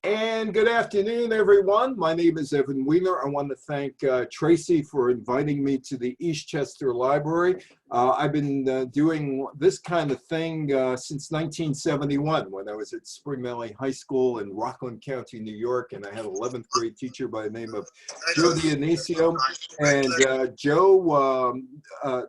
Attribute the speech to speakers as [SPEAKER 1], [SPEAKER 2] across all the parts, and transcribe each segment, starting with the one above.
[SPEAKER 1] And good afternoon, everyone. My name is Evan Wheeler. I want to thank Tracy for inviting me to the Eastchester Library. I've been doing this kind of thing since 1971 when I was at Spring Valley High School in Rockland County, New York, and I had an 11th grade teacher by the name of Joe Dionisio. And Joe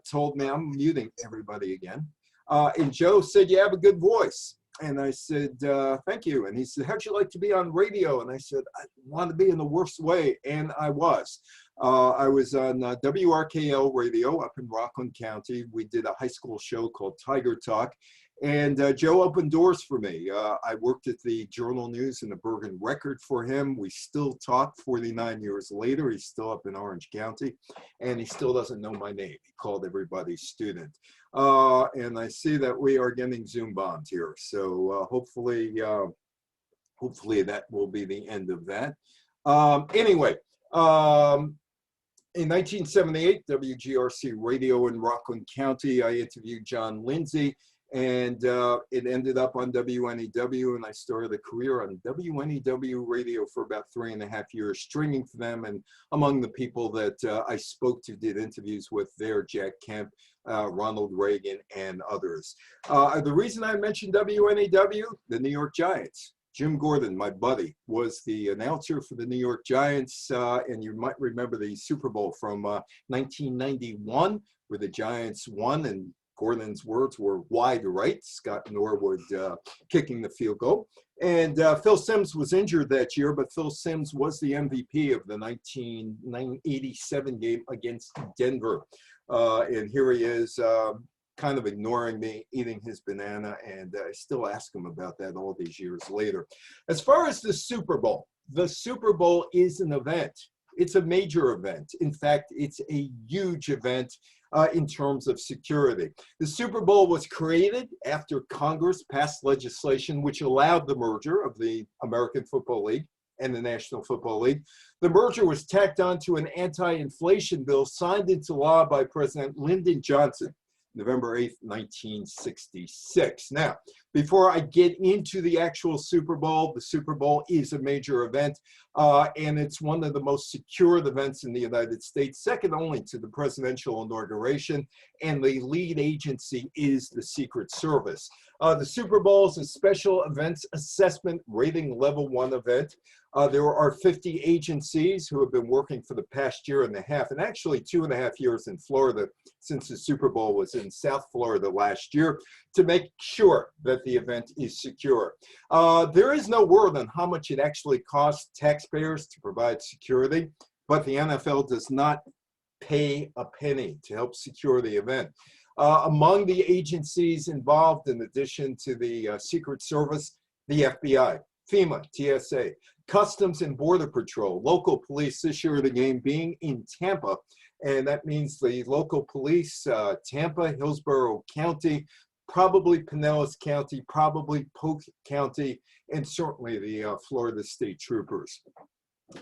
[SPEAKER 1] told me, I'm muting everybody again, and Joe said, "You have a good voice." And I said, thank you. And he said, how'd you like to be on radio? And I said, I want to be in the worst way. And I was. I was on WRKL radio up in Rockland County. We did a high school show called Tiger Talk. And Joe opened doors for me. I worked at the Journal News and the Bergen Record for him. We still talk 49 years later. He's still up in Orange County, and he still doesn't know my name. He called everybody student. And I see that we are getting Zoom bombed here. So hopefully that will be the end of that. Anyway, in 1978, WGRC Radio in Rockland County, I interviewed John Lindsay. And it ended up on WNEW, and I started a career on WNEW radio for about 3.5 years, stringing for them. And among the people that I spoke to, did interviews with there, Jack Kemp, Ronald Reagan, and others. The reason I mentioned WNEW, the New York Giants. Jim Gordon, my buddy, was the announcer for the New York Giants, and you might remember the Super Bowl from 1991, where the Giants won, and Gordon's words were wide right, Scott Norwood kicking the field goal. And Phil Simms was injured that year, but Phil Simms was the MVP of the 1987 game against Denver. And here he is kind of ignoring me, eating his banana, and I still ask him about that all these years later. As far as the Super Bowl is an event. It's a major event. In fact, it's a huge event in terms of security. The Super Bowl was created after Congress passed legislation which allowed the merger of the American Football League and the National Football League. The merger was tacked onto an anti-inflation bill signed into law by President Lyndon Johnson, November 8th, 1966. Now, before I get into the actual Super Bowl, the Super Bowl is a major event, and it's one of the most secured events in the United States, second only to the presidential inauguration, and the lead agency is the Secret Service. The Super Bowl is a special events assessment rating level 1 event. There are 50 agencies who have been working for the past year and a half, and actually 2.5 years in Florida, since the Super Bowl was in South Florida last year, to make sure that the event is secure. There is no word on how much it actually costs taxpayers to provide security, but the NFL does not pay a penny to help secure the event. Among the agencies involved, in addition to the Secret Service, the FBI, FEMA, TSA, Customs and Border Patrol, local police, this year of the game being in Tampa, and that means the local police, Tampa, Hillsborough County, probably Pinellas County, probably Polk County, and certainly the Florida State Troopers.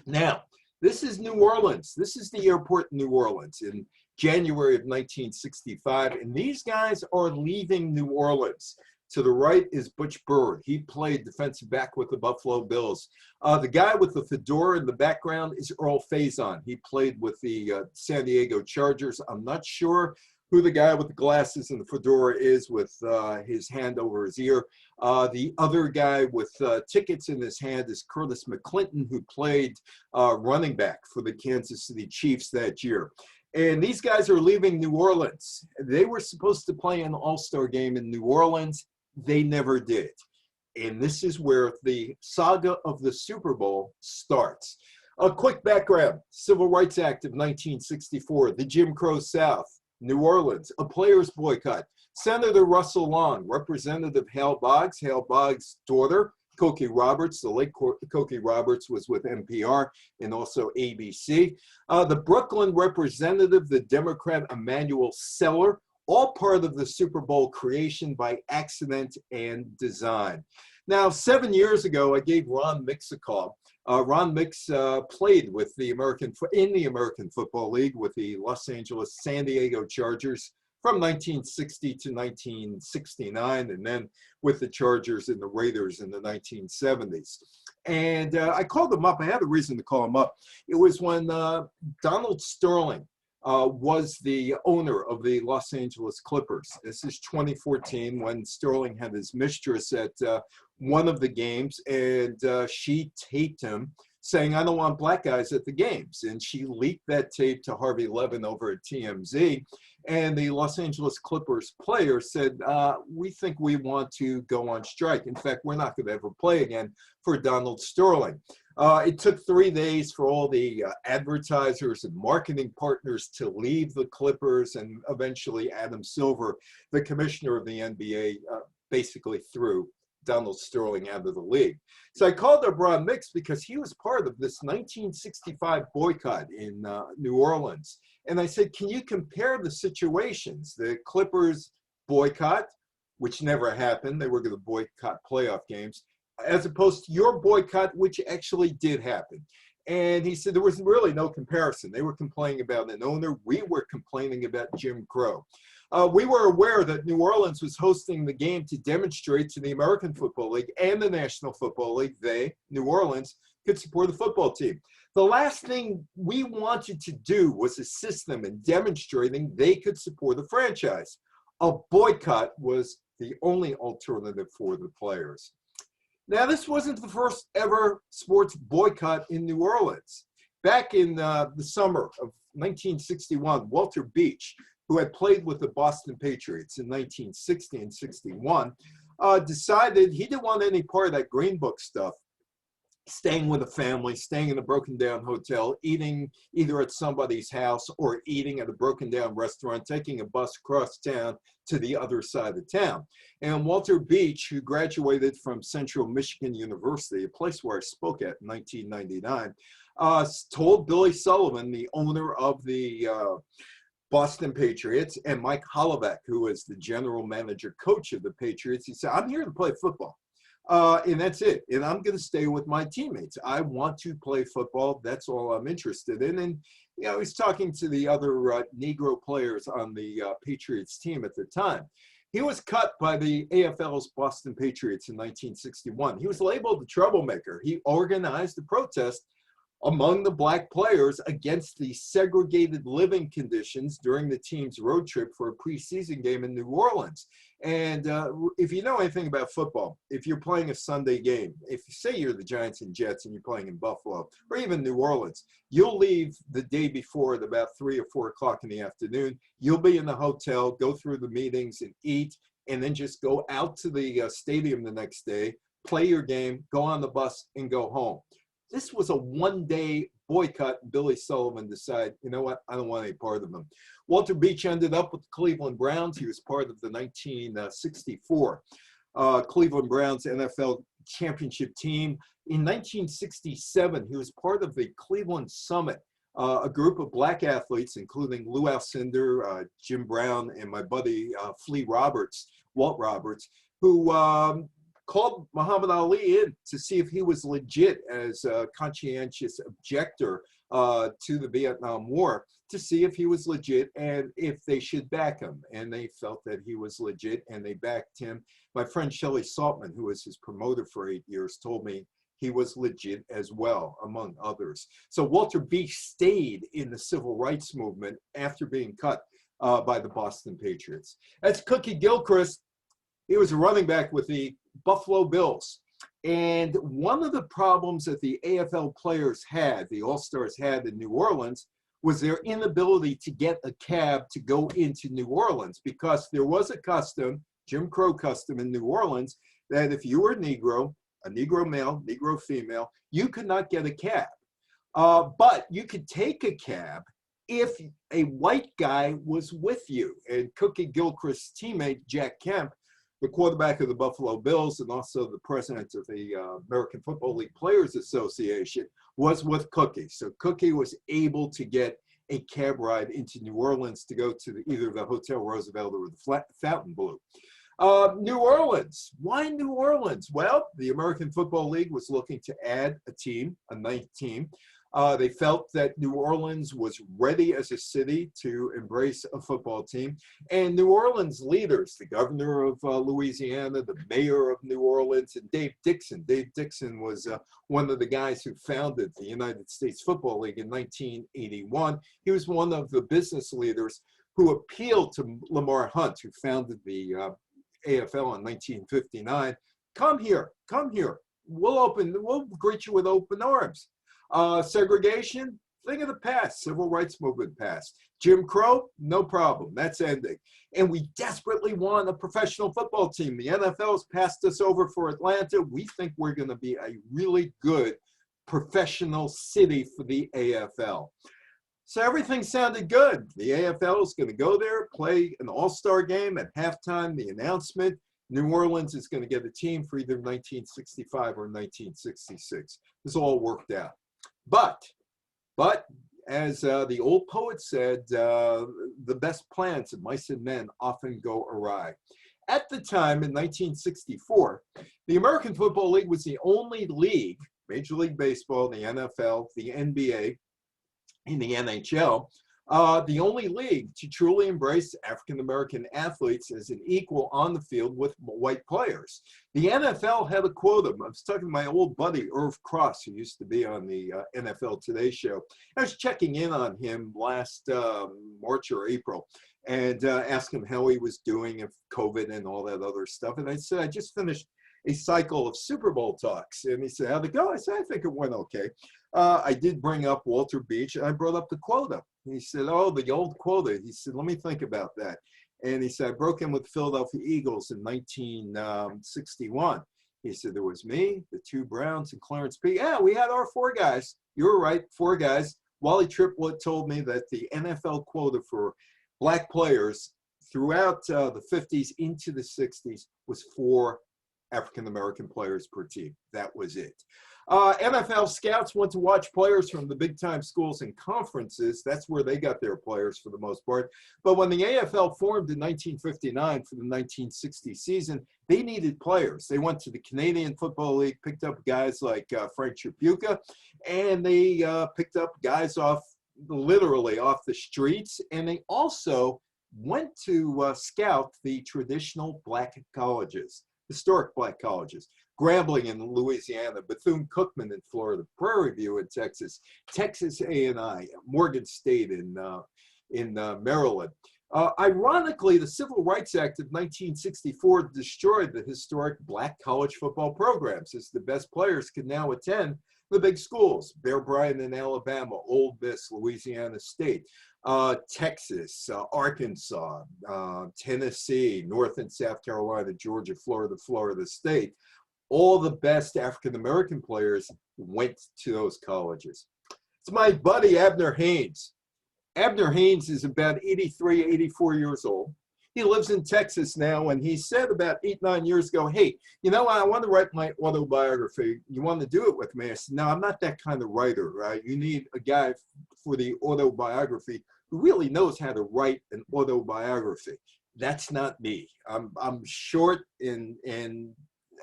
[SPEAKER 1] Now, this is New Orleans. This is the airport in New Orleans in January of 1965, and these guys are leaving New Orleans. To the right is Butch Bird. He played defensive back with the Buffalo Bills. The guy with the fedora in the background is Earl Faison. He played with the San Diego Chargers. I'm not sure who the guy with the glasses and the fedora is with his hand over his ear. The other guy with tickets in his hand is Curtis McClinton, who played running back for the Kansas City Chiefs that year. And these guys are leaving New Orleans. They were supposed to play an all-star game in New Orleans. They never did. And this is where the saga of the Super Bowl starts. A quick background: Civil Rights Act of 1964, the Jim Crow South, New Orleans, a players' boycott, Senator Russell Long, Representative Hale Boggs' daughter, Cokie Roberts, the late Cokie Roberts was with NPR and also ABC. The Brooklyn representative, the Democrat Emanuel Seller, all part of the Super Bowl creation by accident and design. Now, 7 years ago, I gave Ron Mix a call. Ron Mix played with the American Football League with the Los Angeles San Diego Chargers from 1960 to 1969, and then with the Chargers and the Raiders in the 1970s. And I called him up. I had a reason to call him up. It was when Donald Sterling was the owner of the Los Angeles Clippers. This is 2014 when Sterling had his mistress at one of the games, and she taped him saying, "I don't want black guys at the games." And she leaked that tape to Harvey Levin over at TMZ. And the Los Angeles Clippers players said, "We think we want to go on strike. In fact, we're not going to ever play again for Donald Sterling." It took 3 days for all the advertisers and marketing partners to leave the Clippers, and eventually Adam Silver, the commissioner of the NBA, basically threw Donald Sterling out of the league. So I called up Ron Mix because he was part of this 1965 boycott in New Orleans. And I said, can you compare the situations? The Clippers boycott, which never happened. They were going to boycott playoff games, as opposed to your boycott, which actually did happen. And he said there was really no comparison. They were complaining about an owner. We were complaining about Jim Crow. We were aware that New Orleans was hosting the game to demonstrate to the American Football League and the National Football League they, New Orleans, could support the football team. The last thing we wanted to do was assist them in demonstrating they could support the franchise. A boycott was the only alternative for the players. Now, this wasn't the first ever sports boycott in New Orleans. Back in the summer of 1961, Walter Beach, who had played with the Boston Patriots in 1960 and 61, decided he didn't want any part of that Green Book stuff. Staying with a family, staying in a broken down hotel, eating either at somebody's house or eating at a broken down restaurant, taking a bus across town to the other side of town. And Walter Beach, who graduated from Central Michigan University, a place where I spoke at in 1999, told Billy Sullivan, the owner of the Boston Patriots, and Mike Holovac, who is the general manager coach of the Patriots, he said, "I'm here to play football. And that's it. And I'm going to stay with my teammates. I want to play football. That's all I'm interested in." And, you know, he's talking to the other Negro players on the Patriots team at the time. He was cut by the AFL's Boston Patriots in 1961. He was labeled the troublemaker. He organized a protest among the black players against the segregated living conditions during the team's road trip for a preseason game in New Orleans. And if you know anything about football, if you're playing a Sunday game, if you say you're the Giants and Jets and you're playing in Buffalo or even New Orleans, you'll leave the day before at about 3 or 4 o'clock in the afternoon. You'll be in the hotel, go through the meetings and eat, and then just go out to the stadium the next day, play your game, go on the bus, and go home. This was a one-day boycott. Billy Sullivan decided, you know what, I don't want any part of them. Walter Beach ended up with the Cleveland Browns. He was part of the 1964 Cleveland Browns NFL championship team. In 1967, he was part of the Cleveland Summit, a group of black athletes, including Lou Alcindor, Jim Brown, and my buddy Walt Roberts, who called Muhammad Ali in to see if he was legit as a conscientious objector to the Vietnam War, to see if he was legit and if they should back him. And they felt that he was legit and they backed him. My friend Shelley Saltman, who was his promoter for 8 years, told me he was legit as well, among others. So Walter Beach stayed in the civil rights movement after being cut by the Boston Patriots. That's Cookie Gilchrist. He was a running back with the Buffalo Bills. And one of the problems that the AFL players had, the All-Stars had in New Orleans, was their inability to get a cab to go into New Orleans, because there was a custom, Jim Crow custom in New Orleans, that if you were a Negro male, Negro female, you could not get a cab. But you could take a cab if a white guy was with you. And Cookie Gilchrist's teammate, Jack Kemp, the quarterback of the Buffalo Bills and also the president of the American Football League Players Association, was with Cookie. So Cookie was able to get a cab ride into New Orleans to go to either the Hotel Roosevelt or the Fontainebleau. New Orleans. Why New Orleans? Well, the American Football League was looking to add a team, a ninth team. They felt that New Orleans was ready as a city to embrace a football team. And New Orleans leaders, the governor of Louisiana, the mayor of New Orleans, and Dave Dixon. Dave Dixon was one of the guys who founded the United States Football League in 1981. He was one of the business leaders who appealed to Lamar Hunt, who founded the AFL in 1959. Come here, come here. We'll greet you with open arms. Segregation, thing of the past. Civil rights movement passed. Jim Crow, no problem. That's ending. And we desperately want a professional football team. The NFL's passed us over for Atlanta. We think we're going to be a really good professional city for the AFL. So everything sounded good. The AFL is going to go there, play an all-star game. At halftime, the announcement, New Orleans is going to get a team for either 1965 or 1966. This all worked out. But as the old poet said, the best plans of mice and men often go awry. At the time, in 1964, the American Football League was the only league, Major League Baseball, the NFL, the NBA, and the NHL, the only league to truly embrace African-American athletes as an equal on the field with white players. The NFL had a quota. I was talking to my old buddy, Irv Cross, who used to be on the NFL Today show. I was checking in on him last March or April and asked him how he was doing with COVID and all that other stuff. And I said, I just finished a cycle of Super Bowl talks. And he said, how'd it go? I said, I think it went okay. I did bring up Walter Beach, and I brought up the quota. He said, oh, the old quota. He said, let me think about that. And he said, I broke in with the Philadelphia Eagles in 1961. He said, there was me, the two Browns, and Clarence P. Yeah, we had our four guys. You were right, four guys. Wally Triplett told me that the NFL quota for black players throughout the 50s into the 60s was 4 African-American players per team. That was it. NFL scouts went to watch players from the big-time schools and conferences. That's where they got their players for the most part. But when the AFL formed in 1959 for the 1960 season, they needed players. They went to the Canadian Football League, picked up guys like Frank Tripucka, and they picked up guys literally off the streets. And they also went to scout the traditional black colleges, historic black colleges. Grambling in Louisiana, Bethune-Cookman in Florida, Prairie View in Texas, Texas A&I, Morgan State in Maryland. Ironically, the Civil Rights Act of 1964 destroyed the historic black college football programs, as the best players could now attend the big schools: Bear Bryant in Alabama, Ole Miss, Louisiana State, Texas, Arkansas, Tennessee, North and South Carolina, Georgia, Florida, Florida State. All the best African-American players went to those colleges. It's my buddy, Abner Haynes. Abner Haynes is about 83, 84 years old. He lives in Texas now, and he said about 8, 9 years ago, hey, you know, I want to write my autobiography. You want to do it with me? I said, no, I'm not that kind of writer, right? You need a guy for the autobiography who really knows how to write an autobiography. That's not me. I'm short and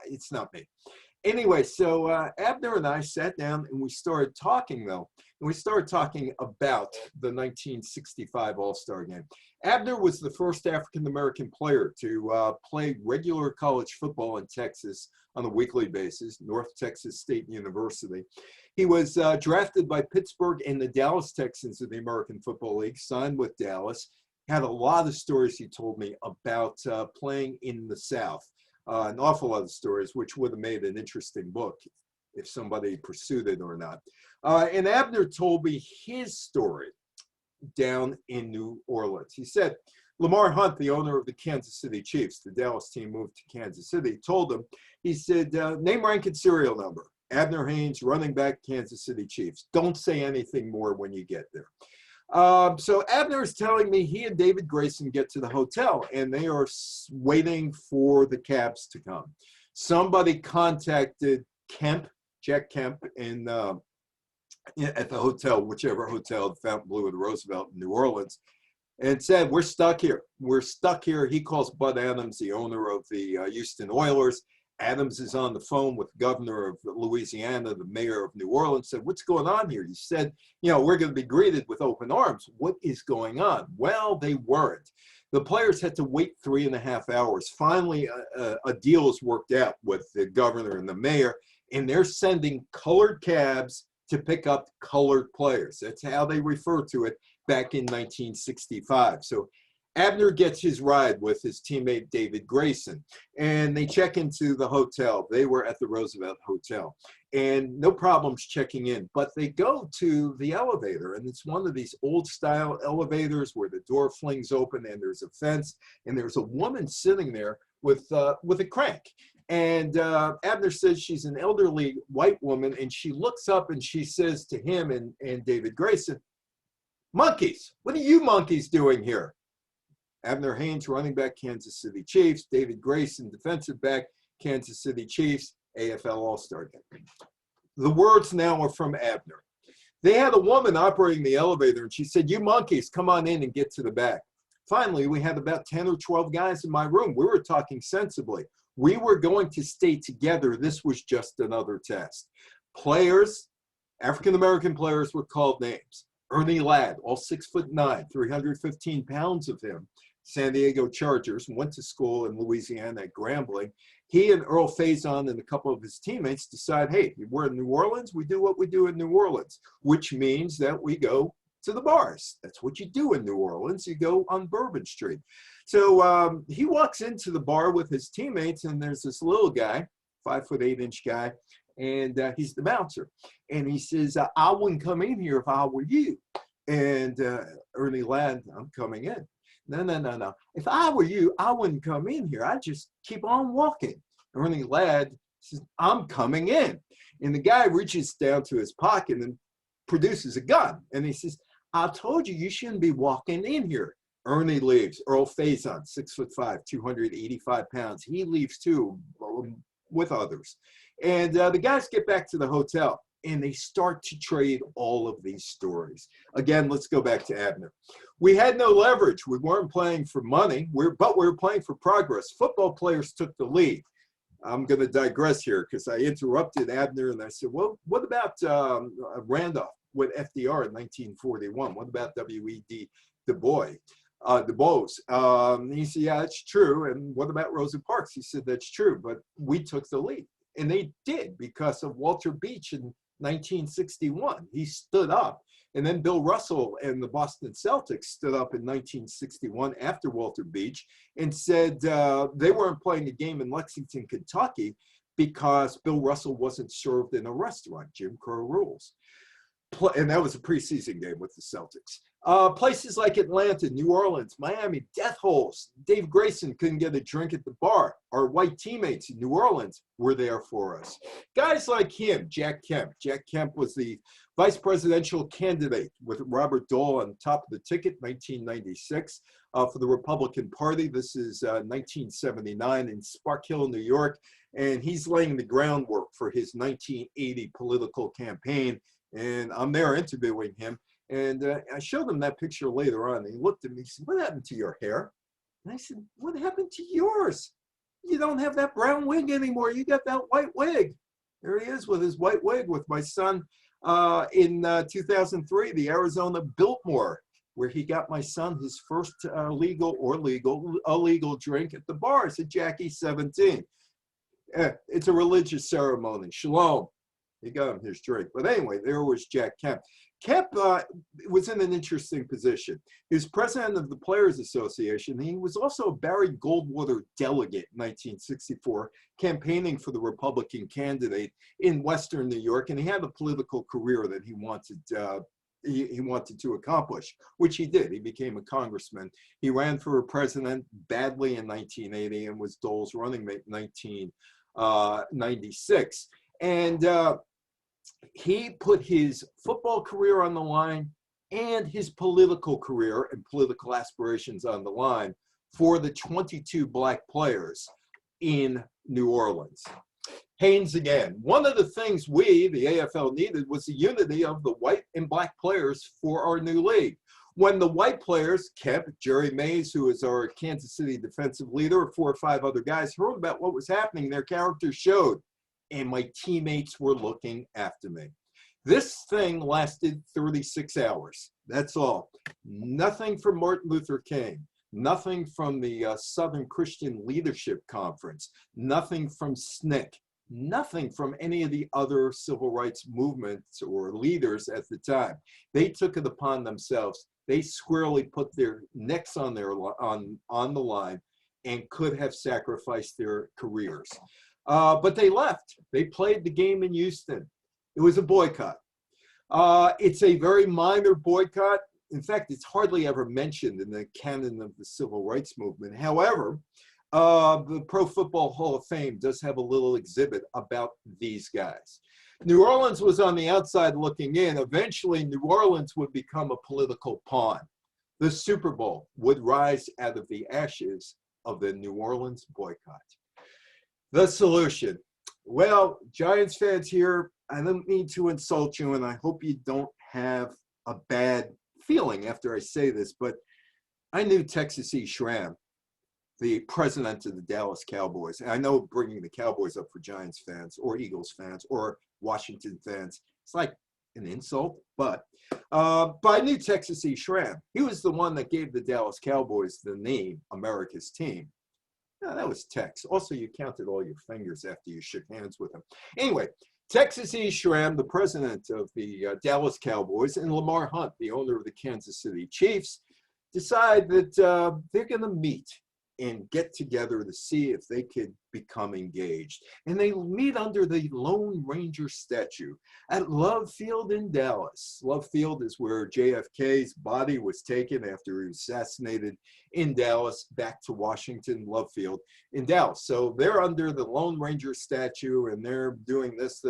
[SPEAKER 1] it's not me. Anyway, so Abner and I sat down and we started talking, though. And we started talking about the 1965 All-Star Game. Abner was the first African-American player to play regular college football in Texas on a weekly basis, North Texas State University. He was drafted by Pittsburgh and the Dallas Texans of the American Football League, signed with Dallas. Had a lot of stories he told me about playing in the South. An awful lot of stories, which would have made an interesting book if somebody pursued it or not. And Abner told me his story down in New Orleans. He said, Lamar Hunt, the owner of the Kansas City Chiefs, the Dallas team moved to Kansas City, told him, he said, name, rank, and serial number. Abner Haynes, running back, Kansas City Chiefs. Don't say anything more when you get there. So Abner is telling me he and David Grayson get to the hotel and they are waiting for the cabs to come. Somebody contacted Kemp, Jack Kemp, at the hotel, whichever hotel, the Fontainebleau or the Roosevelt in New Orleans, and said, we're stuck here. We're stuck here. He calls Bud Adams, the owner of the Houston Oilers, Adams is on the phone with the governor of Louisiana, the mayor of New Orleans, said, what's going on here? He said, you know, we're going to be greeted with open arms. What is going on? Well, they weren't. The players had to wait 3.5 hours. Finally, a deal is worked out with the governor and the mayor, and they're sending colored cabs to pick up colored players. That's how they refer to it back in 1965. So Abner gets his ride with his teammate David Grayson, and they check into the hotel. They were at the Roosevelt Hotel, and no problems checking in, but they go to the elevator, and it's one of these old style elevators where the door flings open and there's a fence, and there's a woman sitting there with a crank. And Abner says she's an elderly white woman, and she looks up and she says to him and David Grayson, monkeys, what are you monkeys doing here? Abner Haynes, running back, Kansas City Chiefs. David Grayson, defensive back, Kansas City Chiefs, AFL All-Star game. The words now are from Abner. They had a woman operating the elevator, and she said, you monkeys, come on in and get to the back. Finally, we had about 10 or 12 guys in my room. We were talking sensibly. We were going to stay together. This was just another test. Players, African-American players, were called names. Ernie Ladd, all 6'9", 315 pounds of him, San Diego Chargers, went to school in Louisiana at Grambling. He and Earl Faison and a couple of his teammates decide, hey, we're in New Orleans, we do what we do in New Orleans, which means that we go to the bars. That's what you do in New Orleans. You go on Bourbon Street. So he walks into the bar with his teammates, and there's this little guy, 5'8" guy, and he's the bouncer. And he says, I wouldn't come in here if I were you. And Ernie Ladd, I'm coming in. No. If I were you, I wouldn't come in here. I'd just keep on walking. Ernie Ladd says, I'm coming in. And the guy reaches down to his pocket and produces a gun. And he says, I told you, you shouldn't be walking in here. Ernie leaves. Earl Faison, 6'5", 285 pounds. He leaves too, with others. And the guys get back to the hotel, and they start to trade all of these stories. Again, let's go back to Abner. We had no leverage. We weren't playing for money, but we were playing for progress. Football players took the lead. I'm going to digress here because I interrupted Abner, and I said, well, what about Randolph with FDR in 1941? What about W.E.D. Du Bois? He said, yeah, that's true. And what about Rosa Parks? He said, that's true, but we took the lead. And they did because of Walter Beach in 1961. He stood up. And then Bill Russell and the Boston Celtics stood up in 1961 after Walter Beach and said they weren't playing a game in Lexington, Kentucky because Bill Russell wasn't served in a restaurant. Jim Crow rules. And that was a preseason game with the Celtics. Places like Atlanta, New Orleans, Miami, death holes. Dave Grayson couldn't get a drink at the bar. Our white teammates in New Orleans were there for us. Guys like him, Jack Kemp. Jack Kemp was the vice presidential candidate with Robert Dole on top of the ticket, 1996, for the Republican Party. This is 1979 in Spark Hill, New York. And he's laying the groundwork for his 1980 political campaign. And I'm there interviewing him. And I showed him that picture later on. And he looked at me and said, what happened to your hair? And I said, what happened to yours? You don't have that brown wig anymore. You got that white wig. There he is with his white wig with my son in 2003, the Arizona Biltmore, where he got my son his first illegal drink at the bars at Jackie 17. It's a religious ceremony. Shalom. He got him his drink. But anyway, there was Jack Kemp. Kemp was in an interesting position. He was president of the Players Association. He was also a Barry Goldwater delegate in 1964, campaigning for the Republican candidate in Western New York. And he had a political career that he wanted to accomplish, which he did. He became a congressman. He ran for president badly in 1980 and was Dole's running mate in 1996. And he put his football career on the line and his political career and political aspirations on the line for the 22 black players in New Orleans. Haynes again. One of the things we, the AFL, needed was the unity of the white and black players for our new league. When the white players, Kemp, Jerry Mays, who is our Kansas City defensive leader, 4 or 5 other guys, heard about what was happening, their characters showed, and my teammates were looking after me. This thing lasted 36 hours. That's all. Nothing from Martin Luther King. Nothing from the Southern Christian Leadership Conference. Nothing from SNCC. Nothing from any of the other civil rights movements or leaders at the time. They took it upon themselves. They squarely put their necks on the line and could have sacrificed their careers. But they left. They played the game in Houston. It was a boycott. It's a very minor boycott. In fact, it's hardly ever mentioned in the canon of the civil rights movement. However, the Pro Football Hall of Fame does have a little exhibit about these guys. New Orleans was on the outside looking in. Eventually, New Orleans would become a political pawn. The Super Bowl would rise out of the ashes of the New Orleans boycott. The solution. Well, Giants fans here, I don't mean to insult you, and I hope you don't have a bad feeling after I say this, but I knew Texas E. Schramm, the president of the Dallas Cowboys. And I know bringing the Cowboys up for Giants fans or Eagles fans or Washington fans, it's like an insult, but I knew Texas E. Schramm. He was the one that gave the Dallas Cowboys the name America's Team. No, that was Tex. Also, you counted all your fingers after you shook hands with him. Anyway, Texas E. Schramm, the president of the Dallas Cowboys, and Lamar Hunt, the owner of the Kansas City Chiefs, decide that they're going to meet and get together to see if they could become engaged. And they meet under the Lone Ranger statue at Love Field in Dallas. Love Field is where JFK's body was taken after he was assassinated in Dallas, back to Washington, Love Field in Dallas. So they're under the Lone Ranger statue and they're doing this,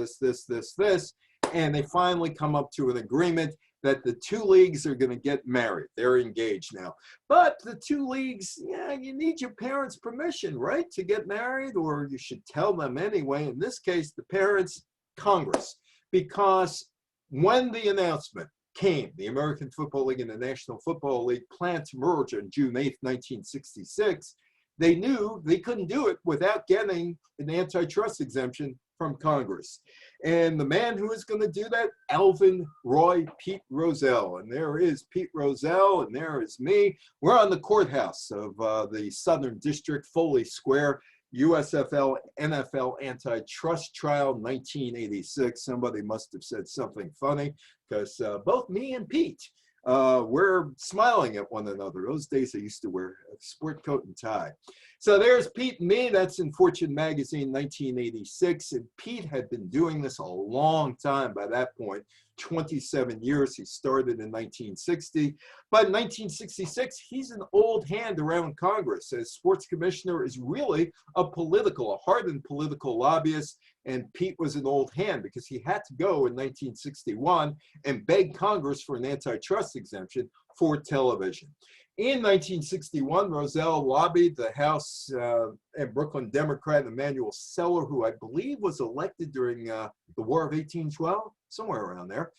[SPEAKER 1] and they finally come up to an agreement that the 2 leagues are going to get married. They're engaged now. But the 2 leagues, yeah, you need your parents' permission, right, to get married, or you should tell them anyway. In this case, the parents, Congress, because when the announcement came, the American Football League and the National Football League planned to merge on June 8th, 1966, they knew they couldn't do it without getting an antitrust exemption from Congress. And the man who is going to do that, Alvin Roy Pete Rozelle. And there is Pete Rozelle, and there is me. We're on the courthouse of the Southern District, Foley Square, USFL NFL antitrust trial, 1986. Somebody must have said something funny, because both me and Pete, we're smiling at one another. Those days I used to wear a sport coat and tie. So there's Pete and me. That's in Fortune magazine, 1986. And Pete had been doing this a long time by that point, 27 years. He started in 1960. But in 1966, he's an old hand around Congress. As sports commissioner is really a hardened political lobbyist. And Pete was an old hand because he had to go in 1961 and beg Congress for an antitrust exemption for television. In 1961, Rozelle lobbied the House and Brooklyn Democrat Emanuel Seller, who I believe was elected during the War of 1812, somewhere around there,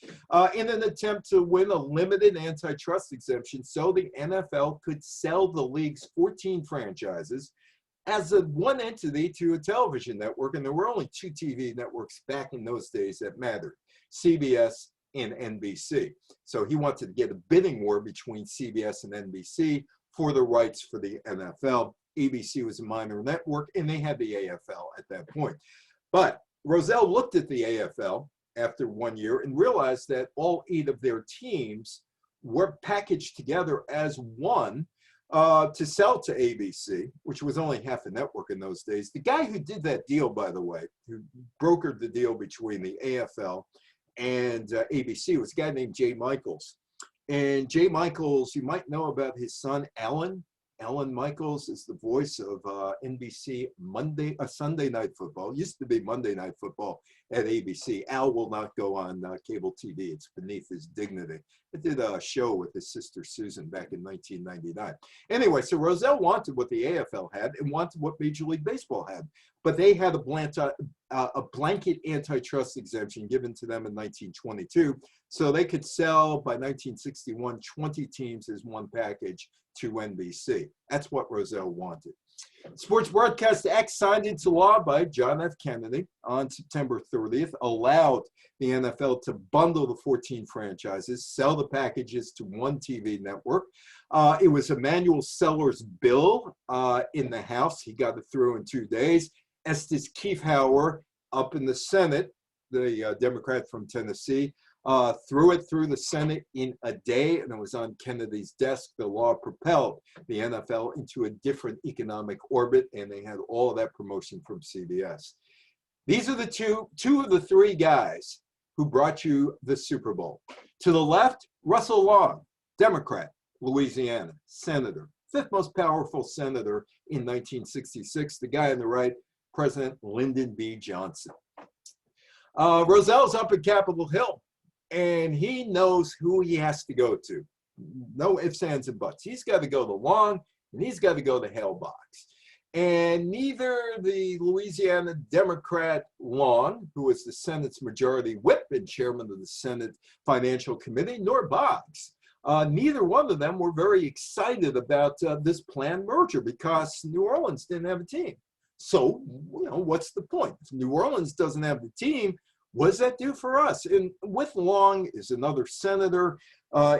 [SPEAKER 1] in an attempt to win a limited antitrust exemption so the NFL could sell the league's 14 franchises as one entity to a television network. And there were only 2 TV networks back in those days that mattered, CBS and NBC. So he wanted to get a bidding war between CBS and NBC for the rights for the NFL. ABC was a minor network, and they had the AFL at that point. But Rozelle looked at the AFL after 1 year and realized that all 8 of their teams were packaged together as one to sell to ABC, which was only half a network in those days. The guy who did that deal, by the way, who brokered the deal between the AFL and ABC, was a guy named Jay Michaels. And Jay Michaels, you might know about his son, Alan. Alan Michaels is the voice of NBC Sunday Night Football. It used to be Monday Night Football at ABC. Al will not go on cable TV. It's beneath his dignity. I did a show with his sister Susan back in 1999. Anyway, so Rozelle wanted what the AFL had and wanted what Major League Baseball had. but they had a blanket antitrust exemption given to them in 1922, so they could sell by 1961 20 teams as one package to NBC. That's what Rozelle wanted. Sports Broadcast Act signed into law by John F. Kennedy on September 30th allowed the NFL to bundle the 14 franchises, sell the packages to one TV network. It was Emanuel Seller's bill in the House. He got it through in 2 days. Estes Kiefhauer up in the Senate, the Democrat from Tennessee, threw it through the Senate in a day, and it was on Kennedy's desk. The law propelled the NFL into a different economic orbit, and they had all of that promotion from CBS. These are the two of the three guys who brought you the Super Bowl. To the left, Russell Long, Democrat, Louisiana, senator, fifth most powerful senator in 1966. The guy on the right, President Lyndon B. Johnson. Rozelle's up at Capitol Hill, and he knows who he has to go to. No ifs, ands, and buts. He's got to go to Long, and he's got to go to Hale Box. And neither the Louisiana Democrat Long, who was the Senate's majority whip and chairman of the Senate Financial Committee, nor Boggs, neither one of them were very excited about this planned merger because New Orleans didn't have a team. So, what's the point? If New Orleans doesn't have the team, what does that do for us? And with Long is another senator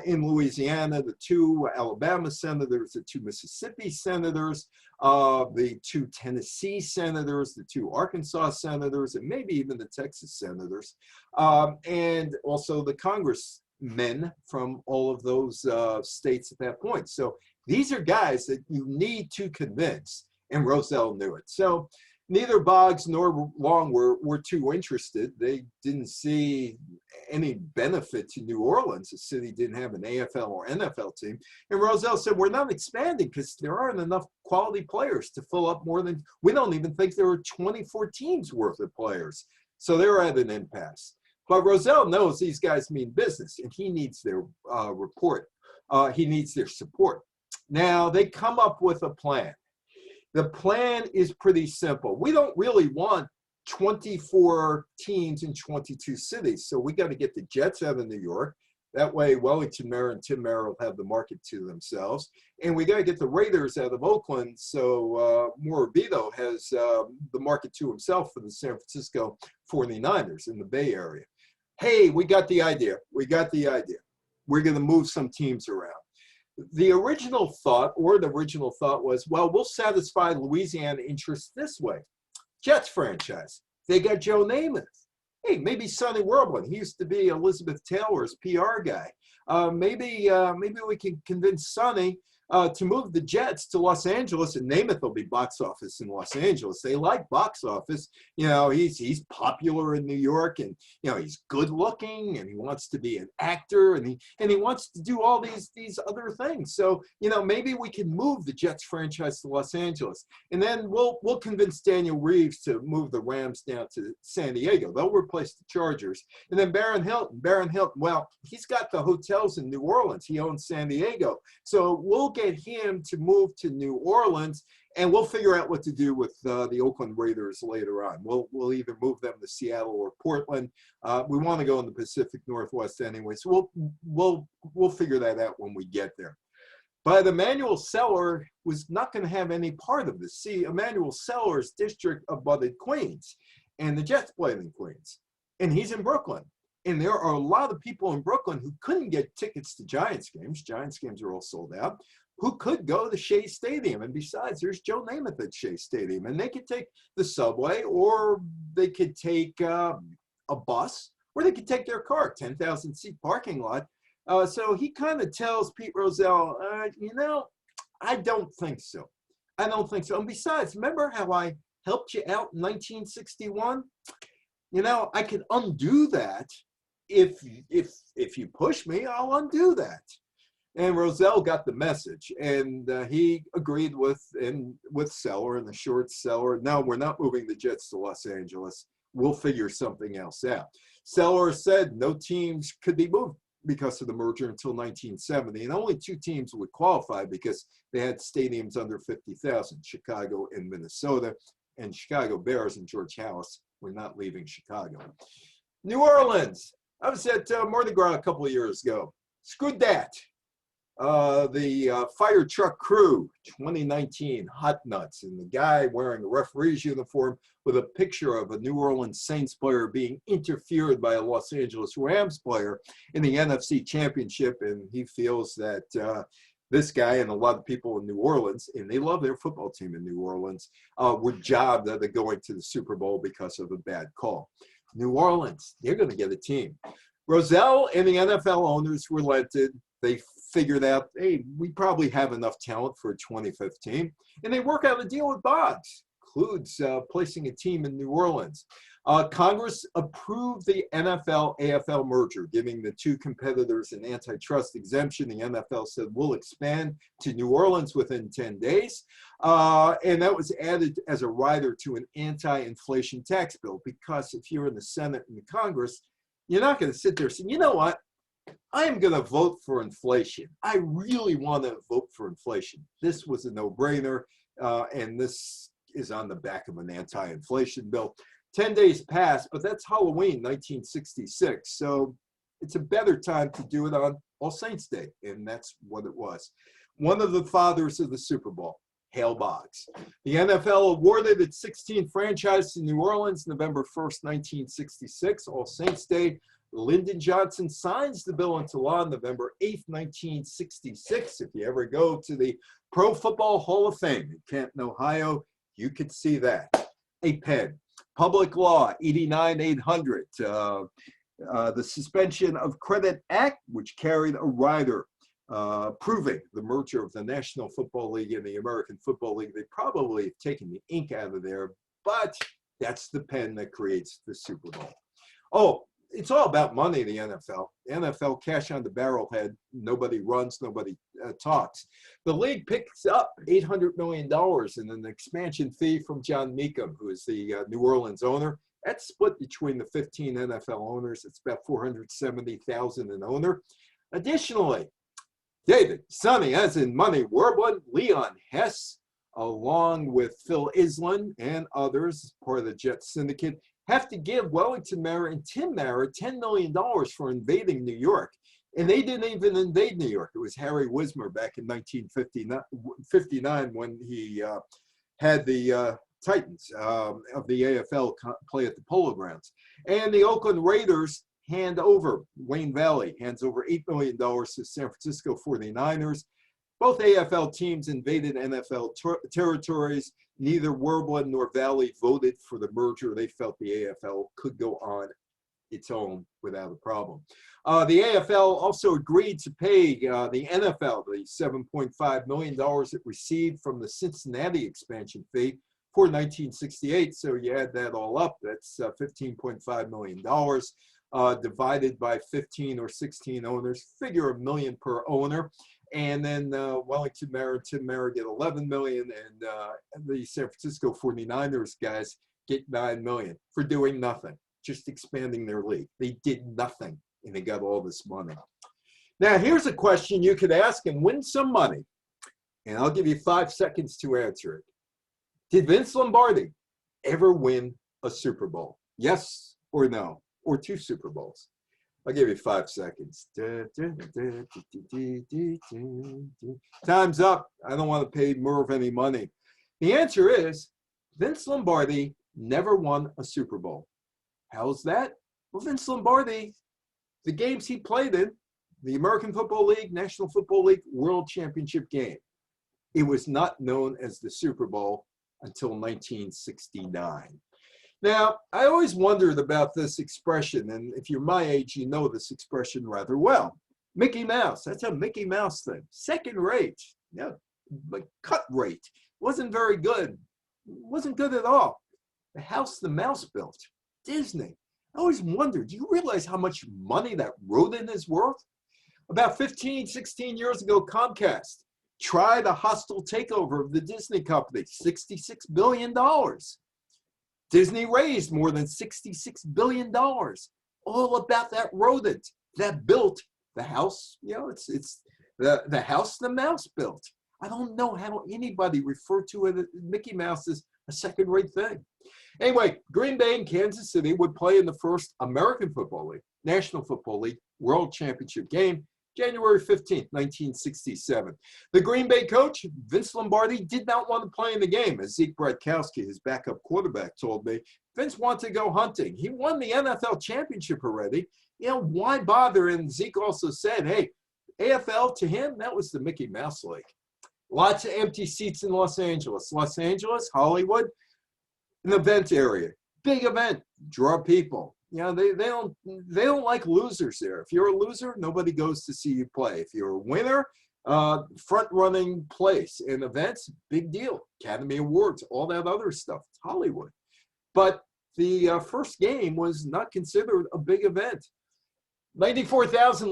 [SPEAKER 1] in Louisiana, the two Alabama senators, the two Mississippi senators, the two Tennessee senators, the two Arkansas senators, and maybe even the Texas senators, and also the congressmen from all of those states at that point. So these are guys that you need to convince, and Rozelle knew it. So neither Boggs nor Long were too interested. They didn't see any benefit to New Orleans. The city didn't have an AFL or NFL team. And Rozelle said, we're not expanding because there aren't enough quality players to fill up more than, we don't even think there were 24 teams worth of players. So they're at an impasse. But Rozelle knows these guys mean business, and he needs their he needs their support. Now, they come up with a plan. The plan is pretty simple. We don't really want 24 teams in 22 cities. So we got to get the Jets out of New York. That way, Wellington Mayor and Tim Mayer will have the market to themselves. And we got to get the Raiders out of Oakland so Morabito has the market to himself for the San Francisco 49ers in the Bay Area. Hey, we got the idea. We got the idea. We're going to move some teams around. The original thought was, well, we'll satisfy Louisiana interests this way. Jets franchise. They got Joe Namath. Hey, maybe Sonny Werblin. He used to be Elizabeth Taylor's PR guy. Maybe we can convince Sonny to move the Jets to Los Angeles, and Namath will be box office in Los Angeles. They like box office. He's popular in New York, and he's good looking, and he wants to be an actor, and he wants to do all these other things. So maybe we can move the Jets franchise to Los Angeles, and then we'll convince Daniel Reeves to move the Rams down to San Diego. They'll replace the Chargers, and then Baron Hilton. Well, he's got the hotels in New Orleans. He owns San Diego, so we'll get him to move to New Orleans, and we'll figure out what to do with the Oakland Raiders later on. We'll either move them to Seattle or Portland. We want to go in the Pacific Northwest anyway, so we'll figure that out when we get there. But Emanuel Seller was not going to have any part of this. See, Emanuel Seller's district abutted Queens, and the Jets played in Queens, and he's in Brooklyn. And there are a lot of people in Brooklyn who couldn't get tickets to Giants games. Giants games are all sold out. Who could go to Shea Stadium. And besides, there's Joe Namath at Shea Stadium. And they could take the subway, or they could take a bus, or they could take their car, 10,000-seat parking lot. So he kind of tells Pete Rozelle, I don't think so. I don't think so. And besides, remember how I helped you out in 1961? I could undo that. If you push me, I'll undo that. And Rozelle got the message, and he agreed with Seller and the short Seller. No, we're not moving the Jets to Los Angeles. We'll figure something else out. Seller said no teams could be moved because of the merger until 1970, and only two teams would qualify because they had stadiums under 50,000, Chicago and Minnesota. and Chicago Bears and George Halas were not leaving Chicago. New Orleans. I was at Mardi Gras a couple of years ago. Screwed that. The fire truck crew, 2019, hot nuts, and the guy wearing a referee's uniform with a picture of a New Orleans Saints player being interfered by a Los Angeles Rams player in the NFC Championship, and he feels that this guy and a lot of people in New Orleans, and they love their football team in New Orleans, were jobbed out of going to the Super Bowl because of a bad call. New Orleans, they're going to get a team. Rozelle and the NFL owners relented. They figured out, hey, we probably have enough talent for a 2015. And they work out a deal with Boggs, includes placing a team in New Orleans. Congress approved the NFL-AFL merger, giving the two competitors an antitrust exemption. The NFL said, we'll expand to New Orleans within 10 days. And that was added as a rider to an anti-inflation tax bill, because if you're in the Senate and the Congress, you're not going to sit there saying, you know what? I am going to vote for inflation. I really want to vote for inflation. This was a no-brainer, and this is on the back of an anti-inflation bill. 10 days passed, but that's Halloween, 1966. So it's a better time to do it on All Saints Day, and that's what it was. One of the fathers of the Super Bowl, Hale Boggs. The NFL awarded its 16th franchise to New Orleans November 1st, 1966, All Saints Day. Lyndon Johnson signs the bill into law November 8th, 1966. If you ever go to the Pro Football Hall of Fame in Canton, Ohio, you could see that. A pen. Public Law 89-800. The Suspension of Credit Act, which carried a rider proving the merger of the National Football League and the American Football League. They probably have taken the ink out of there, but that's the pen that creates the Super Bowl. Oh, it's all about money, the NFL. The NFL, cash on the barrelhead. Nobody runs, nobody talks. The league picks up $800 million in an expansion fee from John Mecum, who is the New Orleans owner. That's split between the 15 NFL owners. It's about $470,000 an owner. Additionally, David, Sonny, as in Money Werblin, Leon Hess, along with Phil Island and others, part of the Jet Syndicate, have to give Wellington Mara and Tim Mara $10 million for invading New York. And they didn't even invade New York. It was Harry Wismer back in 1959 when he had the Titans of the AFL play at the Polo Grounds. And the Oakland Raiders Wayne Valley hands over $8 million to San Francisco 49ers. Both AFL teams invaded NFL territories. Neither Werblin nor Valley voted for the merger. They felt the AFL could go on its own without a problem. The AFL also agreed to pay the NFL the $7.5 million it received from the Cincinnati expansion fee for 1968. So you add that all up, that's $15.5 million. Divided by 15 or 16 owners, figure $1 million per owner. And then Wellington Mara and Tim Mara get $11 million, and the San Francisco 49ers guys get $9 million for doing nothing, just expanding their league. They did nothing, and they got all this money. Now, here's a question you could ask and win some money, and I'll give you 5 seconds to answer it. Did Vince Lombardi ever win a Super Bowl? Yes or no? Or 2 Super Bowls? I'll give you 5 seconds. Time's up. I don't want to pay Merv any money. The answer is Vince Lombardi never won a Super Bowl. How's that? Well, Vince Lombardi, the games he played in, the American Football League, National Football League, World Championship game, it was not known as the Super Bowl until 1969. Now, I always wondered about this expression, and if you're my age, you know this expression rather well. Mickey Mouse, that's a Mickey Mouse thing. Second rate, yeah, like cut rate. Wasn't very good. Wasn't good at all. The house the mouse built, Disney. I always wondered, do you realize how much money that rodent is worth? About 15, 16 years ago, Comcast tried a hostile takeover of the Disney company, $66 billion. Disney raised more than $66 billion, all about that rodent that built the house. You know, it's the house the mouse built. I don't know how anybody referred to it, Mickey Mouse, as a second-rate thing. Anyway, Green Bay and Kansas City would play in the first American Football League, National Football League World Championship game, January 15th, 1967. The Green Bay coach, Vince Lombardi, did not want to play in the game. As Zeke Bratkowski, his backup quarterback, told me, Vince wanted to go hunting. He won the NFL championship already. You know, why bother? And Zeke also said, hey, AFL to him, that was the Mickey Mouse League. Lots of empty seats in Los Angeles. Los Angeles, Hollywood, an event area, big event, draw people. You know, they don't like losers there. If you're a loser, nobody goes to see you play. If you're a winner, front-running place in events, big deal. Academy Awards, all that other stuff. It's Hollywood. But the first game was not considered a big event. 94,000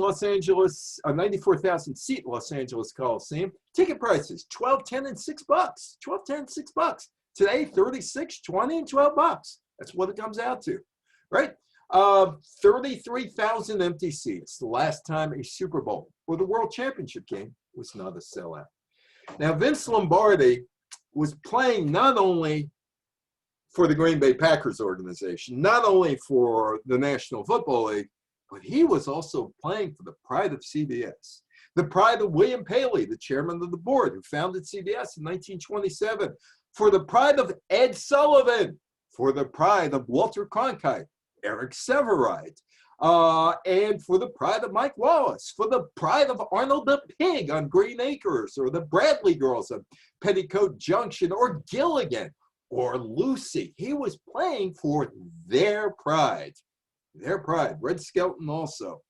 [SPEAKER 1] seat Los Angeles Coliseum. Ticket prices $12, $10, and $6. $12, $10, $6. Today, $36, $20, and $12. That's what it comes out to, right? 33,000 empty seats. The last time a Super Bowl or the World Championship game was not a sellout. Now, Vince Lombardi was playing not only for the Green Bay Packers organization, not only for the National Football League, but he was also playing for the pride of CBS, the pride of William Paley, the chairman of the board who founded CBS in 1927, for the pride of Ed Sullivan, for the pride of Walter Cronkite, Eric Sevareid, and for the pride of Mike Wallace, for the pride of Arnold the Pig on Green Acres, or the Bradley Girls on Petticoat Junction, or Gilligan, or Lucy. He was playing for their pride. Their pride. Red Skelton also.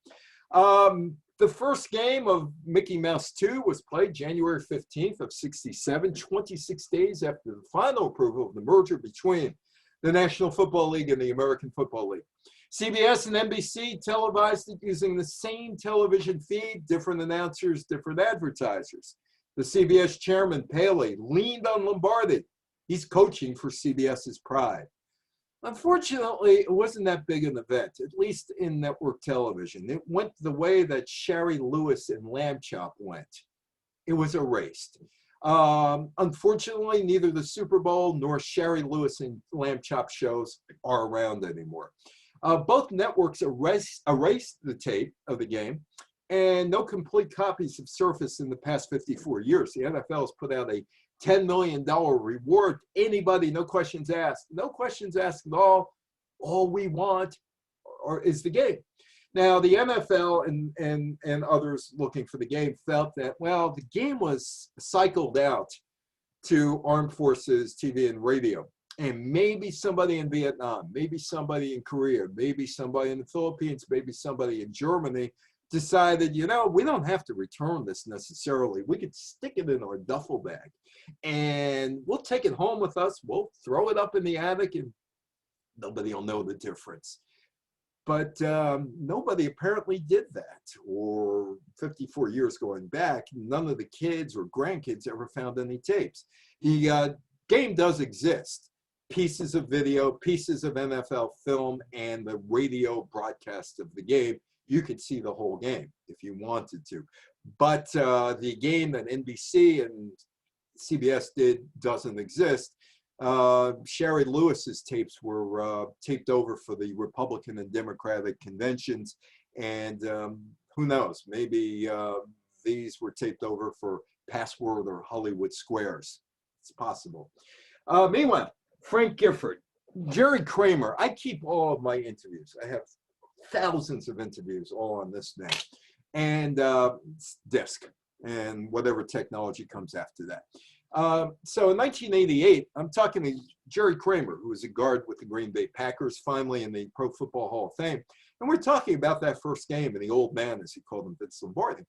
[SPEAKER 1] The first game of Mickey Mouse 2 was played January 15th of 67, 26 days after the final approval of the merger between the National Football League and the American Football League. CBS and NBC televised it using the same television feed, different announcers, different advertisers. The CBS chairman, Paley, leaned on Lombardi. He's coaching for CBS's pride. Unfortunately, it wasn't that big an event, at least in network television. It went the way that Shari Lewis and Lamb Chop went. It was erased. Unfortunately, neither the Super Bowl nor Shari Lewis and Lamb Chop shows are around anymore. Both networks erased the tape of the game, and no complete copies have surfaced in the past 54 years. The NFL has put out a $10 million reward. Anybody, no questions asked. No questions asked at all. All we want is the game. Now, the NFL and others looking for the game felt that, well, the game was cycled out to armed forces, TV, and radio. And maybe somebody in Vietnam, maybe somebody in Korea, maybe somebody in the Philippines, maybe somebody in Germany decided, you know, we don't have to return this necessarily. We could stick it in our duffel bag and we'll take it home with us. We'll throw it up in the attic and nobody will know the difference. But nobody apparently did that. Or 54 years going back, none of the kids or grandkids ever found any tapes. The game does exist. Pieces of video, pieces of NFL film, and the radio broadcast of the game. You could see the whole game if you wanted to. But the game that NBC and CBS did doesn't exist. Shari Lewis's tapes were taped over for the Republican and Democratic conventions. And who knows, maybe these were taped over for Password or Hollywood Squares. It's possible. Meanwhile, Frank Gifford, Jerry Kramer. I keep all of my interviews. I have thousands of interviews all on this thing. And disk and whatever technology comes after that. So in 1988, I'm talking to Jerry Kramer, who was a guard with the Green Bay Packers, finally in the Pro Football Hall of Fame. And we're talking about that first game and the old man, as he called him, Vince Lombardi.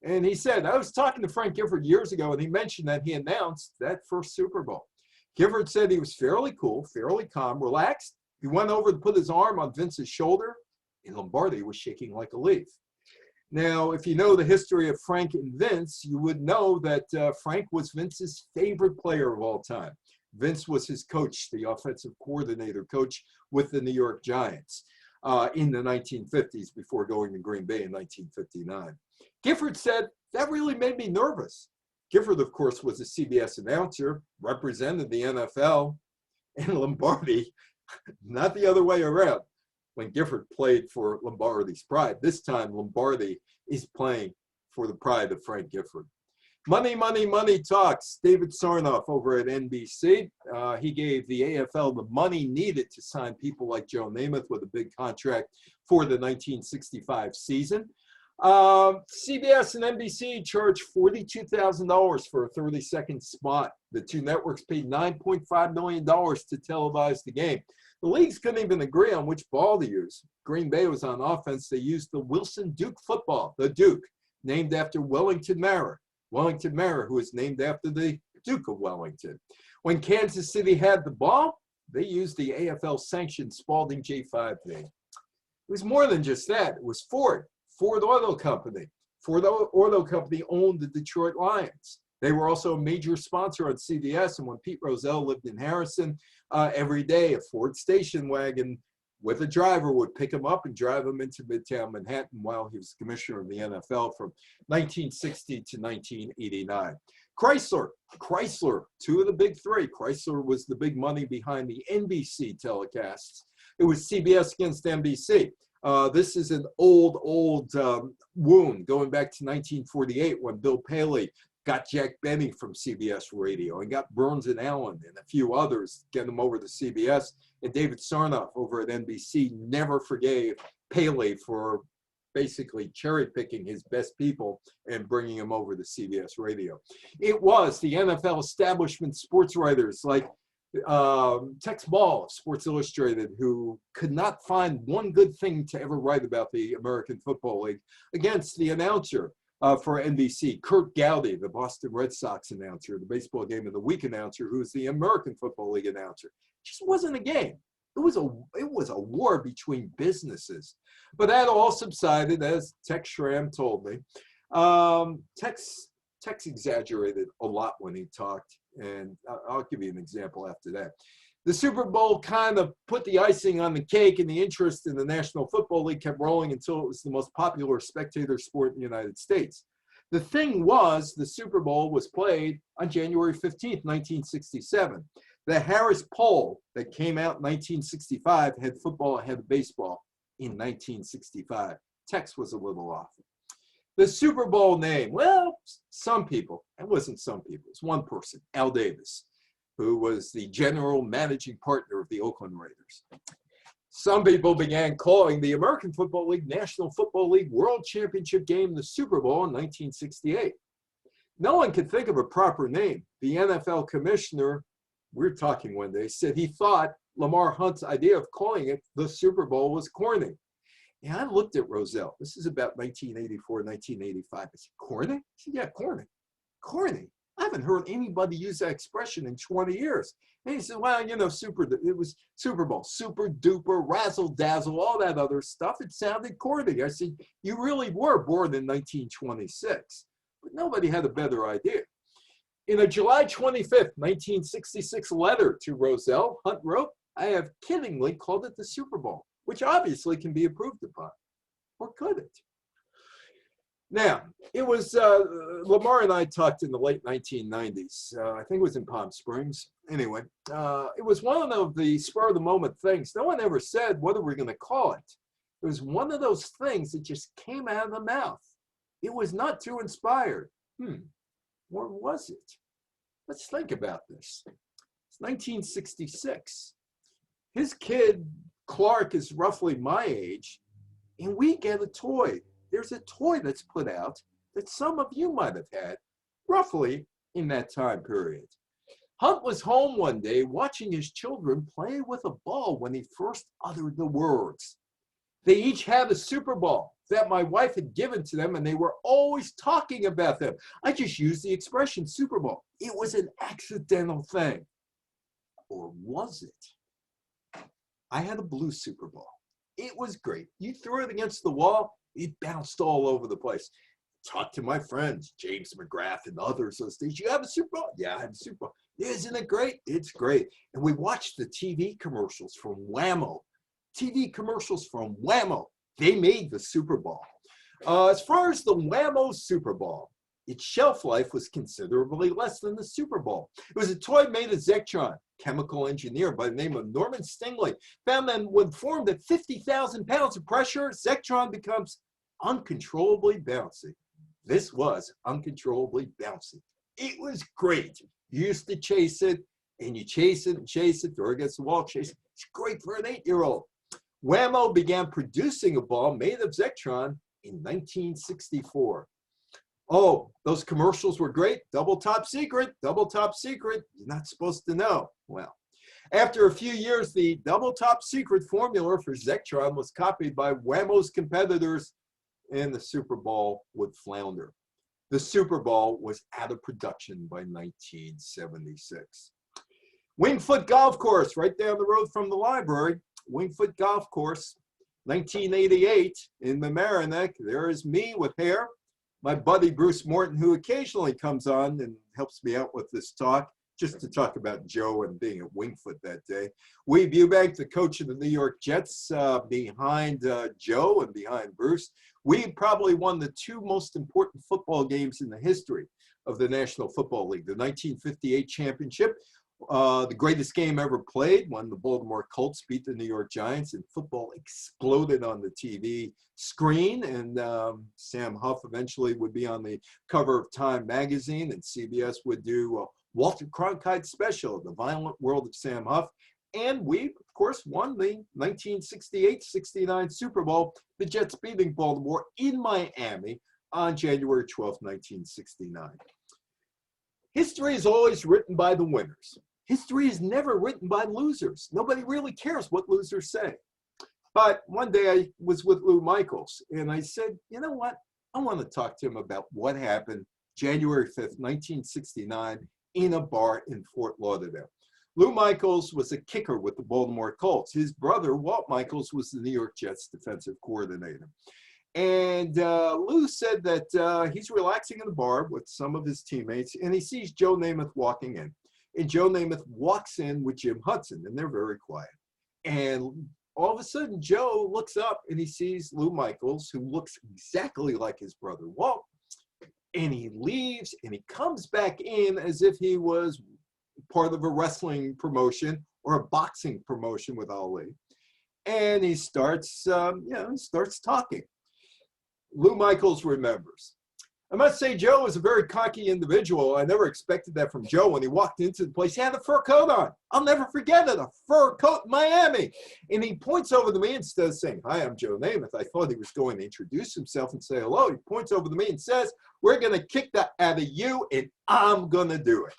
[SPEAKER 1] And he said, I was talking to Frank Gifford years ago, and he mentioned that he announced that first Super Bowl. Gifford said he was fairly cool, fairly calm, relaxed. He went over to put his arm on Vince's shoulder, and Lombardi was shaking like a leaf. Now, if you know the history of Frank and Vince, you would know that Frank was Vince's favorite player of all time. Vince was his coach, the offensive coordinator coach with the New York Giants in the 1950s before going to Green Bay in 1959. Gifford said, that really made me nervous. Gifford, of course, was a CBS announcer, represented the NFL. and Lombardi, not the other way around. When Gifford played for Lombardi's pride, this time Lombardi is playing for the pride of Frank Gifford. Money, money, money talks. David Sarnoff over at NBC. He gave the AFL the money needed to sign people like Joe Namath with a big contract for the 1965 season. CBS and NBC charged $42,000 for a 30-second spot. The two networks paid $9.5 million to televise the game. The leagues couldn't even agree on which ball to use. Green Bay was on offense. They used the Wilson Duke football, the Duke, named after Wellington Mara. Wellington Mara, who was named after the Duke of Wellington. When Kansas City had the ball, they used the AFL-sanctioned Spalding J5 name. It was more than just that. It was Ford Auto Company. Ford Auto Company owned the Detroit Lions. They were also a major sponsor on CBS, and when Pete Rozelle lived in Harrison, every day a Ford station wagon with a driver would pick him up and drive him into Midtown Manhattan while he was commissioner of the NFL from 1960 to 1989. Chrysler, two of the big three. Chrysler was the big money behind the NBC telecasts. It was CBS against NBC. This is an old wound going back to 1948 when Bill Paley got Jack Benny from CBS Radio and got Burns and Allen and a few others, get them over to CBS. And David Sarnoff over at NBC never forgave Paley for basically cherry-picking his best people and bringing them over to CBS Radio. It was the NFL establishment sports writers like Tex Ball of Sports Illustrated, who could not find one good thing to ever write about the American Football League, against the announcer for NBC, Kurt Gowdy, the Boston Red Sox announcer, the baseball game of the week announcer, who was the American Football League announcer. It just wasn't a game. It was a war between businesses. But that all subsided, as Tex Schramm told me. Tex exaggerated a lot when he talked, and I'll give you an example after that. The Super Bowl kind of put the icing on the cake, and the interest in the National Football League kept rolling until it was the most popular spectator sport in the United States. The thing was, the Super Bowl was played on January 15th, 1967. The Harris poll that came out in 1965 had football ahead of baseball in 1965. Tex was a little off. The Super Bowl name, well, some people, it wasn't some people, it's one person, Al Davis, who was the general managing partner of the Oakland Raiders. Some people began calling the American Football League, National Football League World Championship game the Super Bowl in 1968. No one could think of a proper name. The NFL commissioner, we were talking one day, said he thought Lamar Hunt's idea of calling it the Super Bowl was corny. And I looked at Rozelle. This is about 1984, 1985. I said, corny? He said, yeah, corny. Corny? I haven't heard anybody use that expression in 20 years. And he said, well, you know, it was Super Bowl, super duper, razzle dazzle, all that other stuff. It sounded corny. I said, you really were born in 1926. But nobody had a better idea. In a July 25th, 1966 letter to Rozelle, Hunt wrote, I have kiddingly called it the Super Bowl, which obviously can be approved upon. Or could it? Now, it was, Lamar and I talked in the late 1990s. I think it was in Palm Springs. Anyway, it was one of the spur-of-the-moment things. No one ever said, what are we going to call it? It was one of those things that just came out of the mouth. It was not too inspired. Or was it? Let's think about this. It's 1966. His kid, Clark, is roughly my age, and we get a toy. There's a toy that's put out that some of you might have had roughly in that time period. Hunt was home one day watching his children play with a ball when he first uttered the words. They each had a Super Bowl that my wife had given to them, and they were always talking about them. I just used the expression Super Bowl. It was an accidental thing. Or was it? I had a blue Super Bowl. It was great. You threw it against the wall, it bounced all over the place. Talked to my friends, James McGrath and others those days. You have a Super Bowl? Yeah, I have a Super Bowl. Isn't it great? It's great. And we watched the TV commercials from Whammo. TV commercials from Whammo. They made the Super Bowl. As far as the Whammo Super Bowl, its shelf life was considerably less than the Super Bowl. It was a toy made of Zectron. Chemical engineer by the name of Norman Stingley found that when formed at 50,000 pounds of pressure, Zectron becomes uncontrollably bouncy. This was uncontrollably bouncy. It was great. You used to chase it, and you chase it and chase it, throw it against the wall, chase it. It's great for an 8-year-old. Wham-O began producing a ball made of Zectron in 1964. Oh, those commercials were great. Double top secret, double top secret. You're not supposed to know. Well, after a few years, the double top secret formula for Zectron was copied by Wham-O's competitors, and the Super Bowl would flounder. The Super Bowl was out of production by 1976. Wingfoot Golf Course, right down the road from the library. Wingfoot Golf Course, 1988 in Mamaroneck. There is me with hair. My buddy Bruce Morton, who occasionally comes on and helps me out with this talk, just to talk about Joe and being at Wingfoot that day. Weave Eubank, the coach of the New York Jets, behind Joe and behind Bruce. We probably won the two most important football games in the history of the National Football League. The 1958 championship, the greatest game ever played, when the Baltimore Colts beat the New York Giants and football exploded on the TV screen, and Sam Huff eventually would be on the cover of Time magazine, and CBS would do Walter Cronkite's special, The Violent World of Sam Huff. And we, of course, won the 1968-69 Super Bowl, the Jets beating Baltimore in Miami on January 12, 1969. History is always written by the winners. History is never written by losers. Nobody really cares what losers say. But one day I was with Lou Michaels, and I said, you know what? I want to talk to him about what happened January 5th, 1969, in a bar in Fort Lauderdale. Lou Michaels was a kicker with the Baltimore Colts. His brother, Walt Michaels, was the New York Jets defensive coordinator. And Lou said that he's relaxing in the bar with some of his teammates, and he sees Joe Namath walking in. And Joe Namath walks in with Jim Hudson, and they're very quiet. And all of a sudden, Joe looks up, and he sees Lou Michaels, who looks exactly like his brother Walt. And he leaves, and he comes back in as if he was part of a wrestling promotion or a boxing promotion with Ali. And he starts, he starts talking. Lou Michaels remembers. I must say, Joe was a very cocky individual. I never expected that from Joe when he walked into the place. He had a fur coat on. I'll never forget it, a fur coat in Miami. And he points over to me, instead of saying, hi, I'm Joe Namath. I thought he was going to introduce himself and say hello. He points over to me and says, we're going to kick that out of you, and I'm going to do it.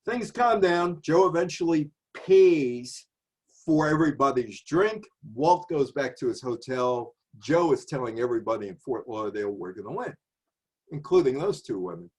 [SPEAKER 1] Things calm down. Joe eventually pays for everybody's drink. Walt goes back to his hotel. Joe is telling everybody in Fort Lauderdale we're going to win, including those two women.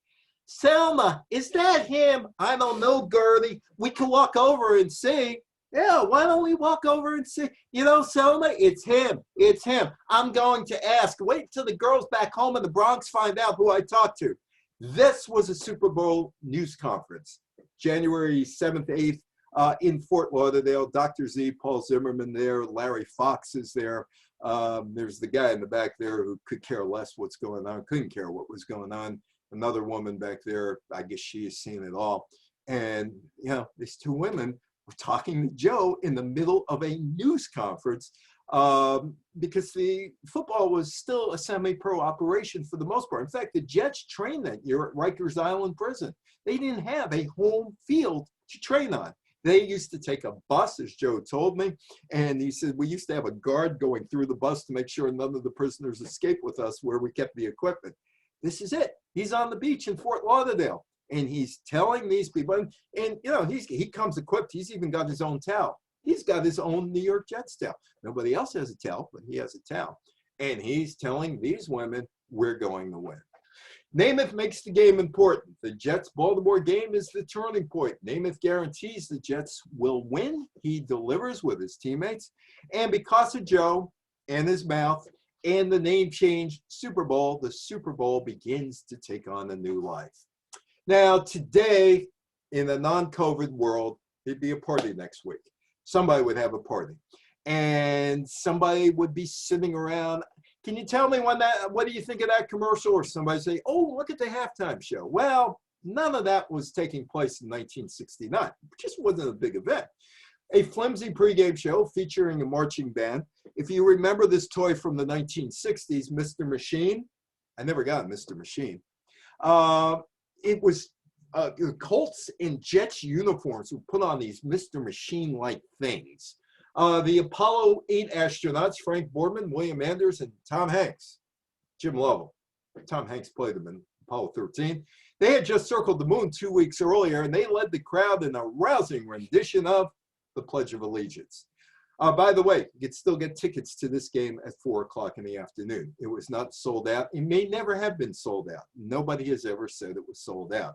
[SPEAKER 1] Selma, is that him? I don't know, Gertie. We can walk over and see. Yeah, why don't we walk over and see? You know, Selma, it's him. It's him. I'm going to ask. Wait till the girls back home in the Bronx find out who I talked to. This was a Super Bowl news conference, January 7th, 8th, in Fort Lauderdale. Dr. Z, Paul Zimmerman there. Larry Fox is there. There's the guy in the back there who could care less what's going on, couldn't care what was going on. Another woman back there, I guess she has seen it all. And, you know, these two women were talking to Joe in the middle of a news conference because the football was still a semi-pro operation for the most part. In fact, the Jets trained that year at Rikers Island Prison. They didn't have a home field to train on. They used to take a bus, as Joe told me, and he said, we used to have a guard going through the bus to make sure none of the prisoners escaped with us where we kept the equipment. This is it. He's on the beach in Fort Lauderdale, and he's telling these people, and you know, he comes equipped. He's even got his own towel. He's got his own New York Jets towel. Nobody else has a towel, but he has a towel. And he's telling these women, we're going to win. Namath makes the game important. The Jets-Baltimore game is the turning point. Namath guarantees the Jets will win. He delivers with his teammates. And because of Joe and his mouth and the name change Super Bowl, the Super Bowl begins to take on a new life. Now, today, in a non-COVID world, there'd be a party next week. Somebody would have a party. And somebody would be sitting around. Can you tell me what do you think of that commercial? Or somebody say, oh, look at the halftime show. Well, none of that was taking place in 1969. It just wasn't a big event. A flimsy pregame show featuring a marching band. If you remember this toy from the 1960s, Mr. Machine, I never got Mr. Machine. It was Colts in Jets uniforms who put on these Mr. Machine-like things. The Apollo 8 astronauts, Frank Borman, William Anders, and Tom Hanks. Jim Lovell. Tom Hanks played them in Apollo 13. They had just circled the moon 2 weeks earlier, and they led the crowd in a rousing rendition of the Pledge of Allegiance. By the way, you could still get tickets to this game at 4 o'clock in the afternoon. It was not sold out. It may never have been sold out. Nobody has ever said it was sold out.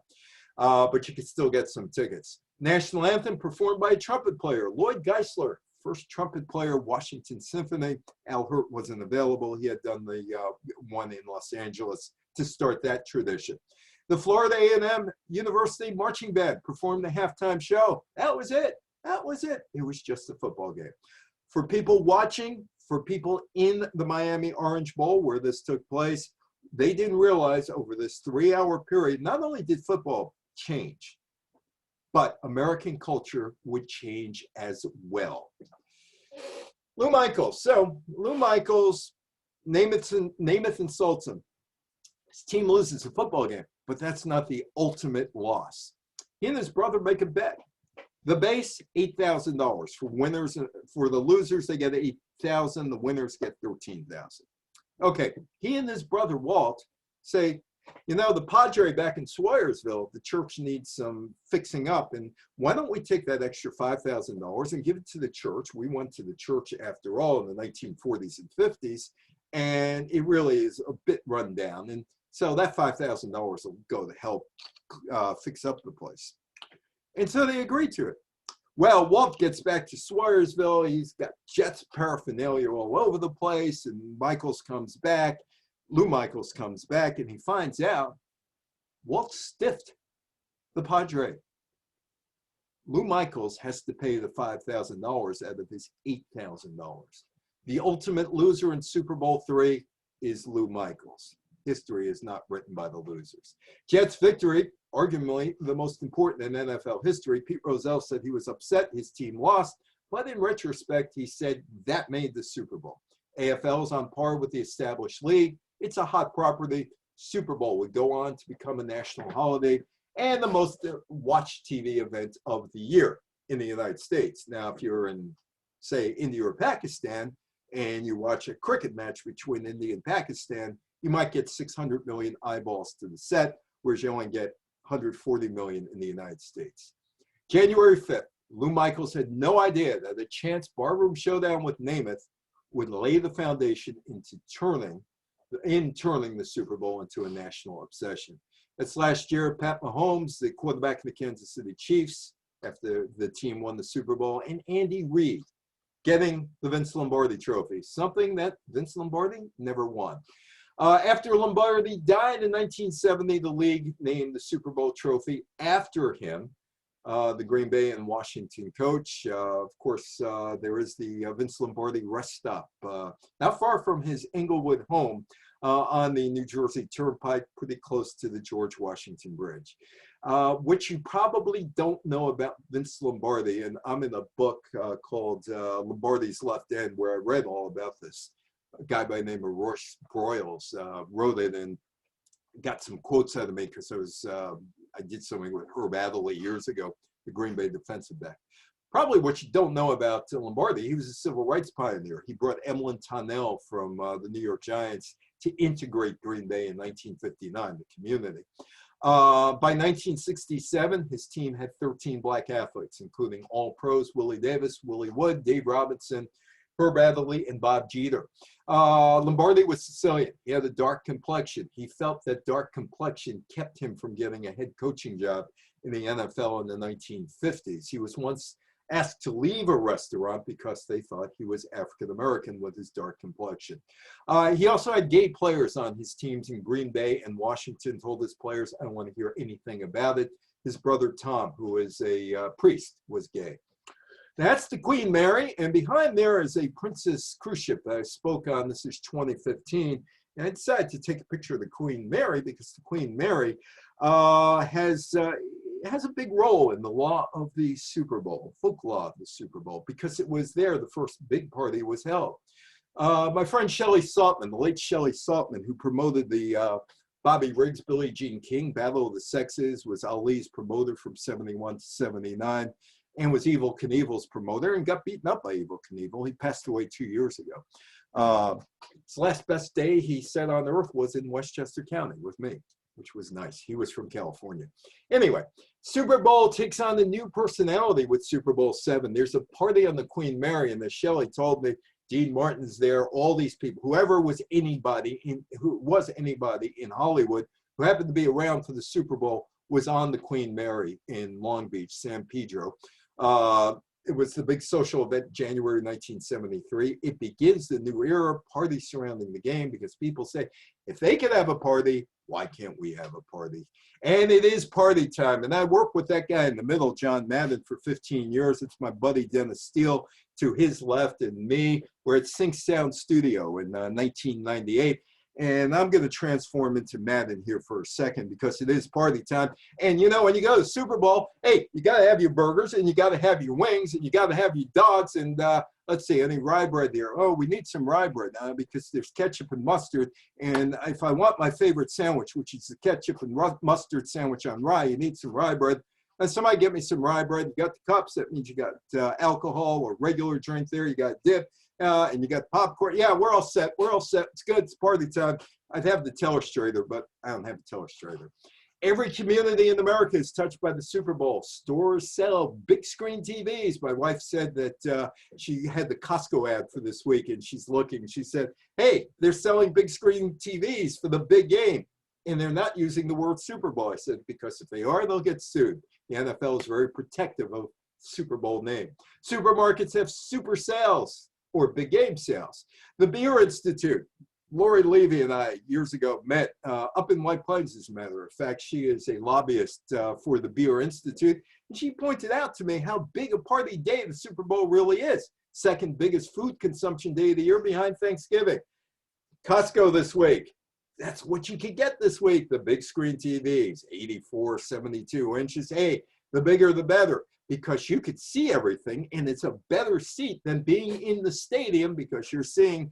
[SPEAKER 1] But you could still get some tickets. National anthem performed by a trumpet player, Lloyd Geisler, first trumpet player, Washington Symphony. Al Hirt wasn't available. He had done the one in Los Angeles to start that tradition. The Florida A&M University Marching Band performed the halftime show. That was it. That was it. It was just a football game. For people watching, for people in the Miami Orange Bowl where this took place, they didn't realize over this 3-hour period, not only did football change, but American culture would change as well. Lou Michaels. So Lou Michaels, Namath insults him. His team loses a football game, but that's not the ultimate loss. He and his brother make a bet. The base, $8,000. For winners, for the losers, they get $8,000. The winners get $13,000. Okay, he and his brother Walt say, you know, the Padre back in Swoyersville, the church needs some fixing up, and why don't we take that extra $5,000 and give it to the church? We went to the church after all in the 1940s and 50s, and it really is a bit run down, and so that $5,000 will go to help fix up the place. And so they agreed to it. Well, Walt gets back to Swoyersville. He's got Jets paraphernalia all over the place, and Michaels comes back. Lou Michaels comes back, and he finds out Walt stiffed the Padre. Lou Michaels has to pay the $5,000 out of his $8,000. The ultimate loser in Super Bowl III is Lou Michaels. History is not written by the losers. Jets victory, arguably the most important in NFL history. Pete Rozelle said he was upset his team lost, but in retrospect, he said that made the Super Bowl. AFL is on par with the established league. It's a hot property. Super Bowl would go on to become a national holiday and the most watched TV event of the year in the United States. Now, if you're in, say, India or Pakistan, and you watch a cricket match between India and Pakistan, you might get 600 million eyeballs to the set, whereas you only get 140 million in the United States. January 5th, Lou Michaels had no idea that a chance barroom showdown with Namath would lay the foundation into turning the Super Bowl into a national obsession. That's last year, Pat Mahomes, the quarterback of the Kansas City Chiefs, after the team won the Super Bowl, and Andy Reid getting the Vince Lombardi trophy, something that Vince Lombardi never won. After Lombardi died in 1970, the league named the Super Bowl trophy after him, the Green Bay and Washington coach. Of course, there is the Vince Lombardi rest stop, not far from his Englewood home on the New Jersey Turnpike, pretty close to the George Washington Bridge. What you probably don't know about Vince Lombardi, and I'm in a book called Lombardi's Left End, where I read all about this. A guy by the name of Royce Broyles wrote it and got some quotes out of me because I did something with Herb Adderley years ago, the Green Bay defensive back. Probably what you don't know about Lombardi, he was a civil rights pioneer. He brought Emlyn Tonnell from the New York Giants to integrate Green Bay in 1959, the community. By 1967, his team had 13 black athletes, including All-Pros Willie Davis, Willie Wood, Dave Robinson, Herb Adderley, and Bob Jeter. Lombardi was Sicilian. He had a dark complexion. He felt that dark complexion kept him from getting a head coaching job in the NFL in the 1950s. He was once asked to leave a restaurant because they thought he was African-American with his dark complexion. He also had gay players on his teams in Green Bay and Washington, told his players, I don't want to hear anything about it. His brother Tom, who is a priest, was gay. That's the Queen Mary, and behind there is a Princess cruise ship that I spoke on. This is 2015, and I decided to take a picture of the Queen Mary because the Queen Mary has a big role in the law of the Super Bowl, folk law of the Super Bowl, because it was there the first big party was held. My friend Shelley Saltman, the late Shelley Saltman, who promoted the Bobby Riggs, Billie Jean King, Battle of the Sexes, was Ali's promoter from 71 to 79, and was Evel Knievel's promoter and got beaten up by Evel Knievel. He passed away 2 years ago. His last best day, he said, on earth was in Westchester County with me, which was nice. He was from California. Anyway, Super Bowl takes on a new personality with Super Bowl VII. There's a party on the Queen Mary, and as Shelley told me, Dean Martin's there, all these people, whoever was anybody in Hollywood who happened to be around for the Super Bowl was on the Queen Mary in Long Beach, San Pedro. It was the big social event, January 1973. It begins the new era, parties surrounding the game, because people say, if they can have a party, why can't we have a party? And it is party time. And I worked with that guy in the middle, John Madden, for 15 years. It's my buddy Dennis Steele to his left and me. We're at Sync Sound Studio in 1998. And I'm going to transform into Madden here for a second because it is party time. And you know, when you go to Super Bowl, hey, you got to have your burgers and you got to have your wings and you got to have your dogs. And let's see, any rye bread there? Oh, we need some rye bread because there's ketchup and mustard. And if I want my favorite sandwich, which is the ketchup and mustard sandwich on rye, you need some rye bread. And somebody get me some rye bread. You got the cups. That means you got alcohol or regular drink there. You got dip. And you got popcorn. Yeah, we're all set. We're all set. It's good. It's party time. I'd have the telestrator, but I don't have the telestrator. Every community in America is touched by the Super Bowl. Stores sell big screen TVs. My wife said that she had the Costco ad for this week, and she's looking. She said, hey, they're selling big screen TVs for the big game, and they're not using the word Super Bowl. I said, because if they are, they'll get sued. The NFL is very protective of Super Bowl name. Supermarkets have super sales, or big game sales. The Beer Institute, Lori Levy and I years ago met up in White Plains, as a matter of fact. She is a lobbyist for the Beer Institute, and she pointed out to me how big a party day the Super Bowl really is. Second biggest food consumption day of the year behind Thanksgiving. Costco this week. That's what you can get this week, the big screen TVs, 84, 72 inches. Hey, the bigger the better, because you could see everything, and it's a better seat than being in the stadium because you're seeing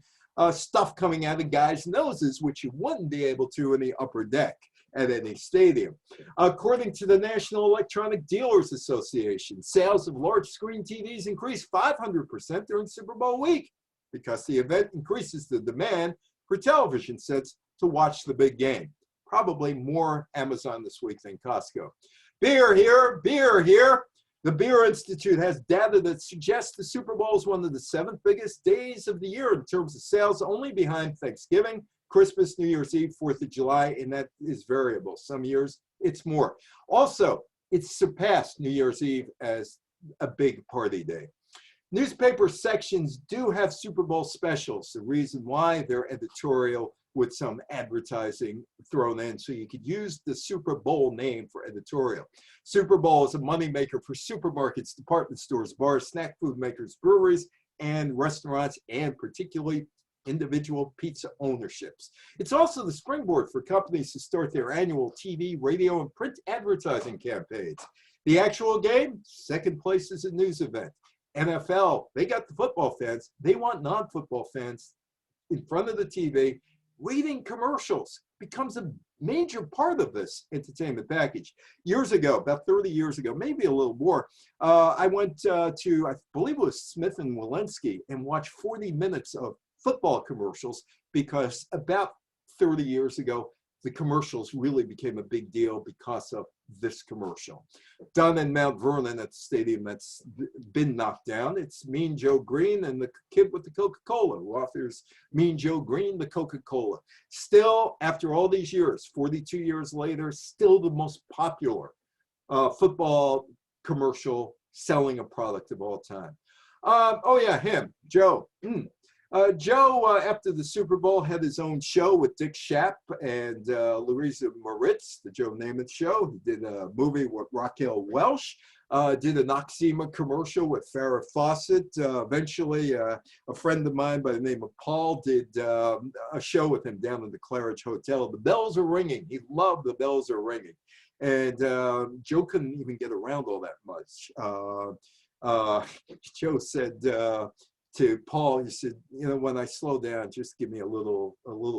[SPEAKER 1] stuff coming out of guys' noses, which you wouldn't be able to in the upper deck at any stadium. According to the National Electronic Dealers Association, sales of large screen TVs increased 500% during Super Bowl week because the event increases the demand for television sets to watch the big game. Probably more Amazon this week than Costco. Beer here, beer here. The Beer Institute has data that suggests the Super Bowl is one of the 7th biggest days of the year in terms of sales, only behind Thanksgiving, Christmas, New Year's Eve, 4th of July, and that is variable. Some years it's more. Also, it's surpassed New Year's Eve as a big party day. Newspaper sections do have Super Bowl specials. The reason why, they're editorial with some advertising thrown in, so you could use the Super Bowl name for editorial. Super Bowl is a moneymaker for supermarkets, department stores, bars, snack food makers, breweries, and restaurants, and particularly individual pizza ownerships. It's also the springboard for companies to start their annual TV, radio, and print advertising campaigns. The actual game, second place is a news event. NFL, they got the football fans. They want non-football fans in front of the TV. Reading commercials becomes a major part of this entertainment package. Years ago, about 30 years ago, maybe a little more, I went to, I believe it was Smith and Walensky, and watched 40 minutes of football commercials, because about 30 years ago, the commercials really became a big deal because of this commercial. Done in Mount Vernon at the stadium that's been knocked down. It's Mean Joe Green and the kid with the Coca-Cola, who authors Mean Joe Green, the Coca-Cola. Still, after all these years, 42 years later, still the most popular football commercial selling a product of all time. Oh yeah, him, Joe. Joe, after the Super Bowl, had his own show with Dick Schaap and Louisa Moritz, the Joe Namath Show. He did a movie with Raquel Welch, did a Noxzema commercial with Farrah Fawcett. Eventually, a friend of mine by the name of Paul did a show with him down in the Claridge Hotel. The bells are ringing. He loved the bells are ringing. And Joe couldn't even get around all that much. Joe said, to Paul, he said, you know, when I slow down, just give me a little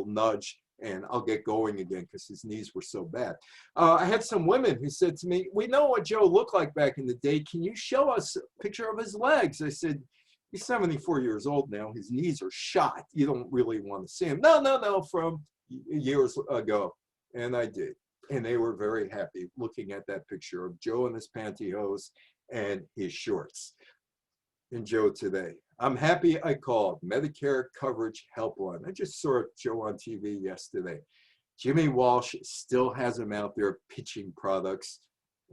[SPEAKER 1] nudge and I'll get going again, because his knees were so bad. I had some women who said to me, we know what Joe looked like back in the day. Can you show us a picture of his legs? I said, he's 74 years old now. His knees are shot. You don't really want to see him. No, from years ago. And I did. And they were very happy looking at that picture of Joe in his pantyhose and his shorts. And Joe today. I'm happy I called. Medicare Coverage Helpline. I just saw Joe on TV yesterday. Jimmy Walsh still has him out there pitching products,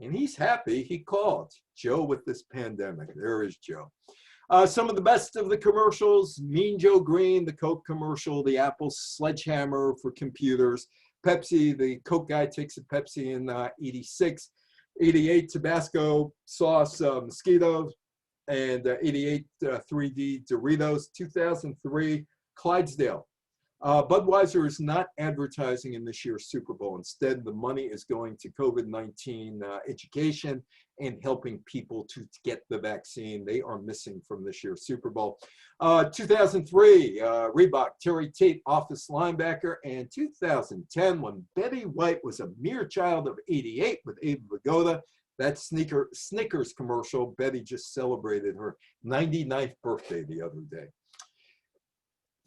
[SPEAKER 1] and he's happy he called. Joe with this pandemic. There is Joe. Some of the best of the commercials: Mean Joe Green, the Coke commercial, the Apple sledgehammer for computers, Pepsi, the Coke guy takes a Pepsi in 86, 88 Tabasco sauce, mosquitoes, and 88 3D Doritos, 2003 Clydesdale. Budweiser is not advertising in this year's Super Bowl. Instead, the money is going to COVID-19 education and helping people to get the vaccine. They are missing from this year's Super Bowl. 2003, Reebok, Terry Tate, office linebacker, and 2010, when Betty White was a mere child of 88 with Abe Vigoda, that Snickers commercial. Betty just celebrated her 99th birthday the other day.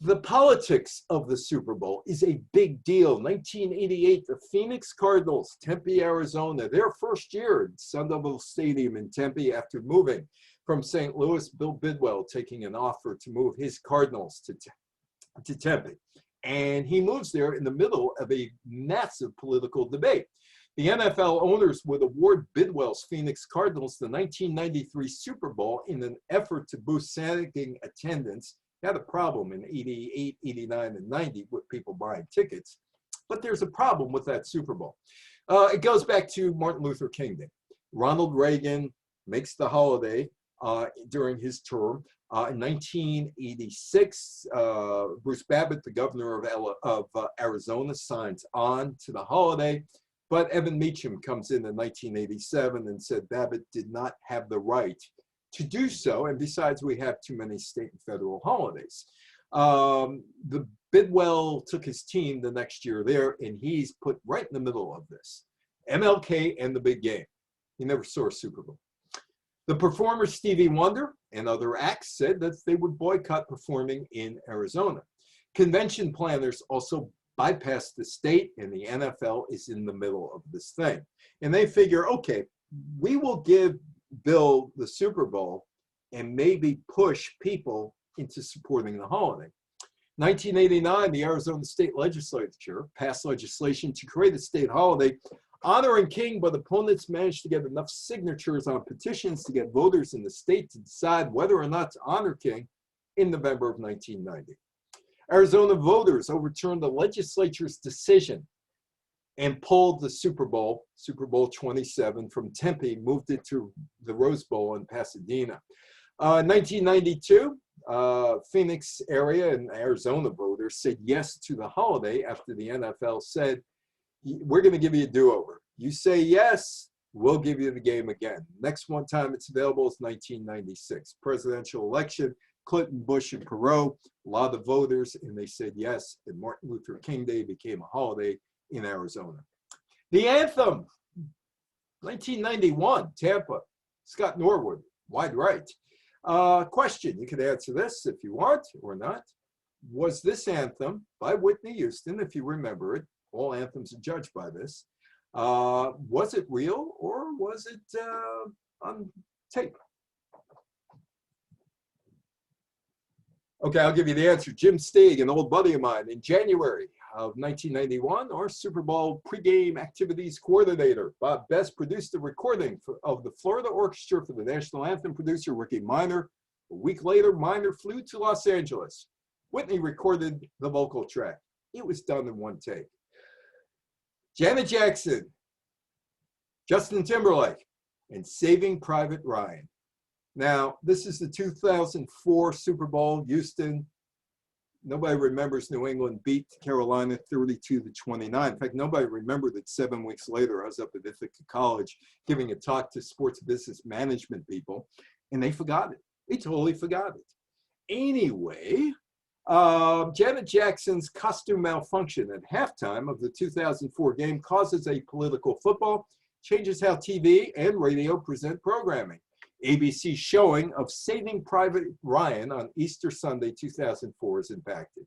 [SPEAKER 1] The politics of the Super Bowl is a big deal. 1988, the Phoenix Cardinals, Tempe, Arizona, their first year at Sun Devil Stadium in Tempe after moving from St. Louis. Bill Bidwell taking an offer to move his Cardinals to Tempe. And he moves there in the middle of a massive political debate. The NFL owners would award Bidwell's Phoenix Cardinals the 1993 Super Bowl in an effort to boost sagging attendance. Had a problem in 88, 89, and 90 with people buying tickets. But there's a problem with that Super Bowl. It goes back to Martin Luther King Day. Ronald Reagan makes the holiday during his term. In 1986, Bruce Babbitt, the governor of Arizona, signs on to the holiday. But Evan Meacham comes in 1987 and said Babbitt did not have the right to do so. And besides, we have too many state and federal holidays. The Bidwell took his team the next year there, and he's put right in the middle of this. MLK and the big game. He never saw a Super Bowl. The performer Stevie Wonder and other acts said that they would boycott performing in Arizona. Convention planners also bypassed the state, and the NFL is in the middle of this thing. And they figure, okay, we will give Bill the Super Bowl and maybe push people into supporting the holiday. 1989, the Arizona State Legislature passed legislation to create a state holiday honoring King, but opponents managed to get enough signatures on petitions to get voters in the state to decide whether or not to honor King in November of 1990. Arizona voters overturned the legislature's decision and pulled the Super Bowl 27 from Tempe, moved it to the Rose Bowl in Pasadena. 1992, Phoenix area and Arizona voters said yes to the holiday after the NFL said, we're going to give you a do-over. You say yes, we'll give you the game again. Next one time it's available is 1996. Presidential election, Clinton, Bush, and Perot, a lot of voters, and they said yes, and Martin Luther King Day became a holiday in Arizona. The anthem, 1991, Tampa, Scott Norwood, wide right. Question, you could answer this if you want or not. Was this anthem by Whitney Houston, if you remember it, all anthems are judged by this, was it real or was it on tape? Okay, I'll give you the answer. Jim Steig, an old buddy of mine, in January of 1991, our Super Bowl pregame activities coordinator, Bob Best, produced a recording of the Florida Orchestra for the national anthem producer, Ricky Minor. A week later, Minor flew to Los Angeles Whitney recorded the vocal track. It was done in one take. Janet Jackson, Justin Timberlake, and Saving Private Ryan. Now, this is the 2004 Super Bowl, Houston. Nobody remembers New England beat Carolina 32-29. In fact, nobody remembered that 7 weeks later, I was up at Ithaca College giving a talk to sports business management people, and they forgot it. They totally forgot it. Anyway, Janet Jackson's costume malfunction at halftime of the 2004 game causes a political football, changes how TV and radio present programming. ABC's showing of Saving Private Ryan on Easter Sunday 2004 is impacted.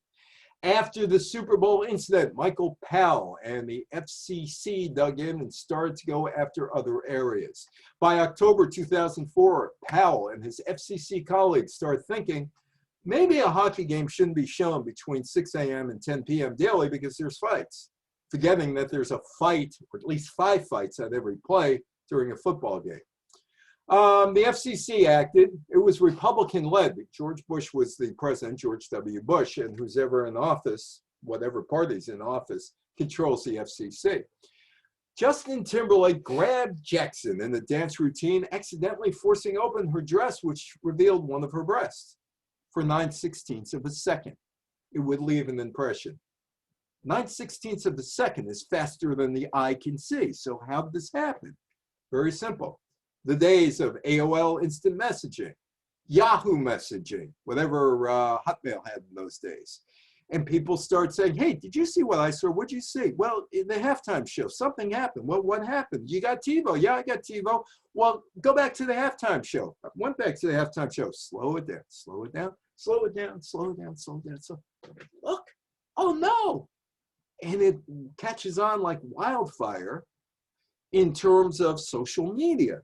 [SPEAKER 1] After the Super Bowl incident, Michael Powell and the FCC dug in and started to go after other areas. By October 2004, Powell and his FCC colleagues started thinking, maybe a hockey game shouldn't be shown between 6 a.m. and 10 p.m. daily because there's fights, forgetting that there's a fight, or at least 5 fights at every play during a football game. The FCC acted. It was Republican-led. George Bush was the president, George W. Bush, and who's ever in office, whatever party's in office, controls the FCC. Justin Timberlake grabbed Jackson in the dance routine, accidentally forcing open her dress, which revealed one of her breasts. For 9/16 of a second, it would leave an impression. 9/16 of a second is faster than the eye can see. So how did this happen? Very simple. The days of AOL instant messaging, Yahoo messaging, whatever Hotmail had in those days. And people start saying, hey, did you see what I saw? What'd you see? Well, in the halftime show, something happened. Well, what happened? You got TiVo. Yeah, I got TiVo. Well, go back to the halftime show. I went back to the halftime show. Slow it down, slow it down, slow it down, slow it down, slow it down. So, look, oh no. And it catches on like wildfire in terms of social media.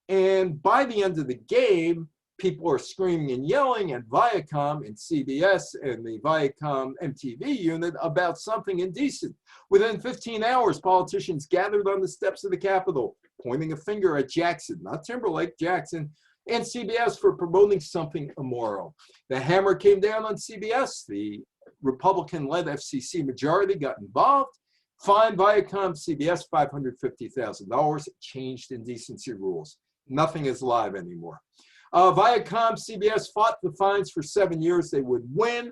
[SPEAKER 1] And by the end of the game, people are screaming and yelling at Viacom and CBS and the Viacom MTV unit about something indecent. Within 15 hours, politicians gathered on the steps of the Capitol, pointing a finger at Jackson, not Timberlake, Jackson, and CBS for promoting something immoral. The hammer came down on CBS. The Republican-led FCC majority got involved, fined Viacom CBS $550,000, changed indecency rules. Nothing is live anymore. Viacom CBS fought the fines for 7 years. They would win,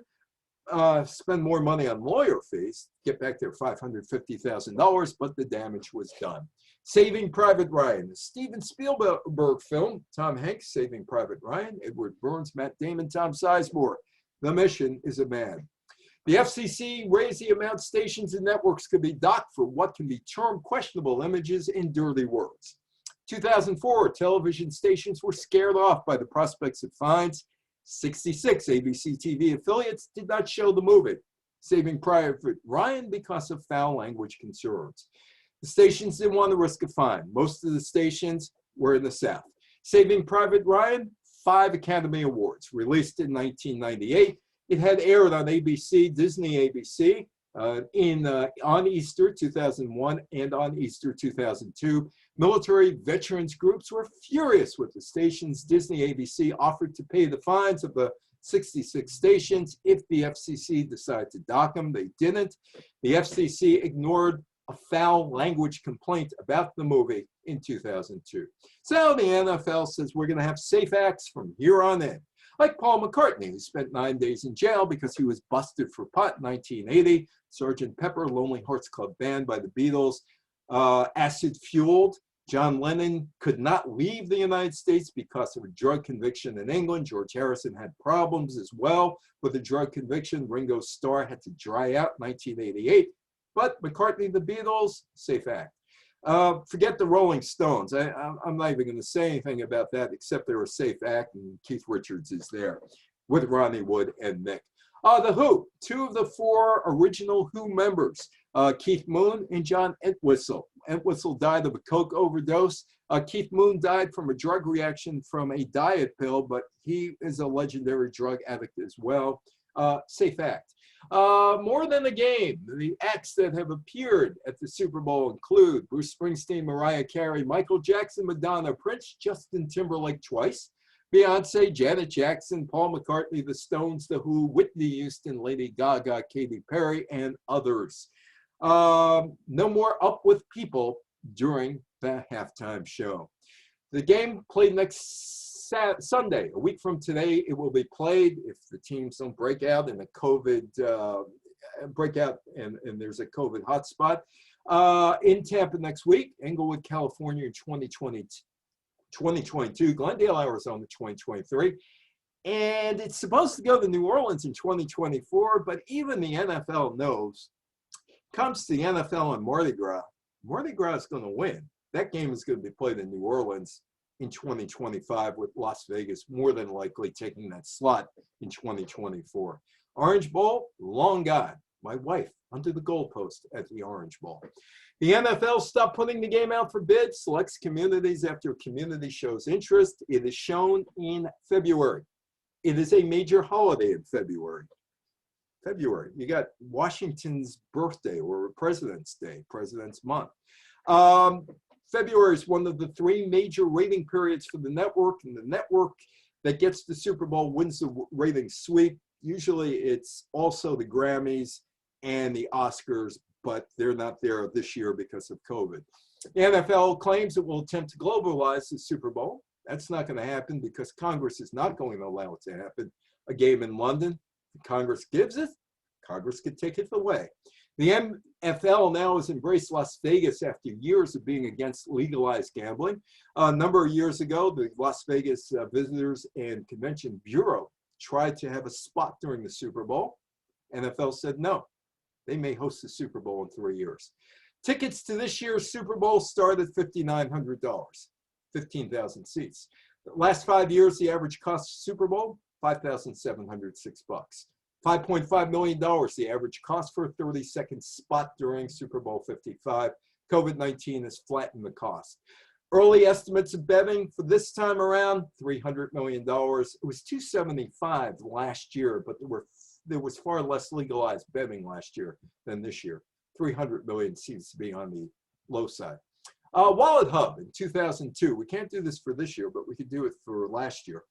[SPEAKER 1] spend more money on lawyer fees, get back their $550,000, but the damage was done. Saving Private Ryan, the Steven Spielberg film, Tom Hanks, Saving Private Ryan, Edward Burns, Matt Damon, Tom Sizemore. The mission is a man. The FCC raised the amount stations and networks could be docked for what can be termed questionable images and dirty words. 2004, television stations were scared off by the prospects of fines. 66 ABC TV affiliates did not show the movie, Saving Private Ryan because of foul language concerns. The stations didn't want to risk a fine. Most of the stations were in the South. Saving Private Ryan, 5 Academy Awards. Released in 1998, it had aired on ABC, Disney ABC, on Easter 2001 and on Easter 2002. Military veterans groups were furious with the stations. Disney ABC offered to pay the fines of the 66 stations if the FCC decided to dock them. They didn't. The FCC ignored a foul language complaint about the movie in 2002. So the NFL says we're going to have safe acts from here on in. Like Paul McCartney, who spent 9 days in jail because he was busted for pot in 1980. Sgt. Pepper, Lonely Hearts Club Band by the Beatles. Acid-fueled. John Lennon could not leave the United States because of a drug conviction in England. George Harrison had problems as well with a drug conviction. Ringo Starr had to dry out in 1988. But McCartney, the Beatles, safe act. Forget the Rolling Stones. I'm not even going to say anything about that except they're a safe act, and Keith Richards is there with Ronnie Wood and Mick. The Who, 2 of the 4 original Who members, Keith Moon and John Entwistle. Entwistle died of a coke overdose. Keith Moon died from a drug reaction from a diet pill, but he is a legendary drug addict as well. Safe act. More than a game. The acts that have appeared at the Super Bowl include Bruce Springsteen, Mariah Carey, Michael Jackson, Madonna, Prince, Justin Timberlake twice, Beyonce, Janet Jackson, Paul McCartney, The Stones, The Who, Whitney Houston, Lady Gaga, Katy Perry, and others. No more Up With People during the halftime show. The game played next Sunday. A week from today, it will be played if the teams don't break out in a COVID breakout and there's a COVID hotspot. In Tampa next week, Englewood, California in 2022, Glendale, Arizona 2023. And it's supposed to go to New Orleans in 2024, but even the NFL knows, comes to the NFL and Mardi Gras is going to win. That game is going to be played in New Orleans in 2025 with Las Vegas more than likely taking that slot in 2024. Orange Bowl, long gone. My wife under the goalpost at the Orange Bowl. The NFL stopped putting the game out for bid, selects communities after a community shows interest. It is shown in February. It is a major holiday in February. You got Washington's birthday or President's Day, President's Month. February is one of the 3 major rating periods for the network, and the network that gets the Super Bowl wins the rating sweep. Usually it's also the Grammys and the Oscars, but they're not there this year because of COVID. The NFL claims it will attempt to globalize the Super Bowl. That's not going to happen because Congress is not going to allow it to happen. A game in London, Congress gives it, Congress could take it away. The NFL now has embraced Las Vegas after years of being against legalized gambling. A number of years ago, the Las Vegas Visitors and Convention Bureau tried to have a spot during the Super Bowl. NFL said no. They may host the Super Bowl in 3 years. Tickets to this year's Super Bowl start at $5,900, 15,000 seats. The last 5 years, the average cost of Super Bowl, $5,706. $5.5 million, the average cost for a 30-second spot during Super Bowl 55. COVID-19 has flattened the cost. Early estimates of betting for this time around, $300 million. It was $275 last year, but there was far less legalized betting last year than this year. $300 million seems to be on the low side. Wallet Hub in 2002. We can't do this for this year, but we could do it for last year.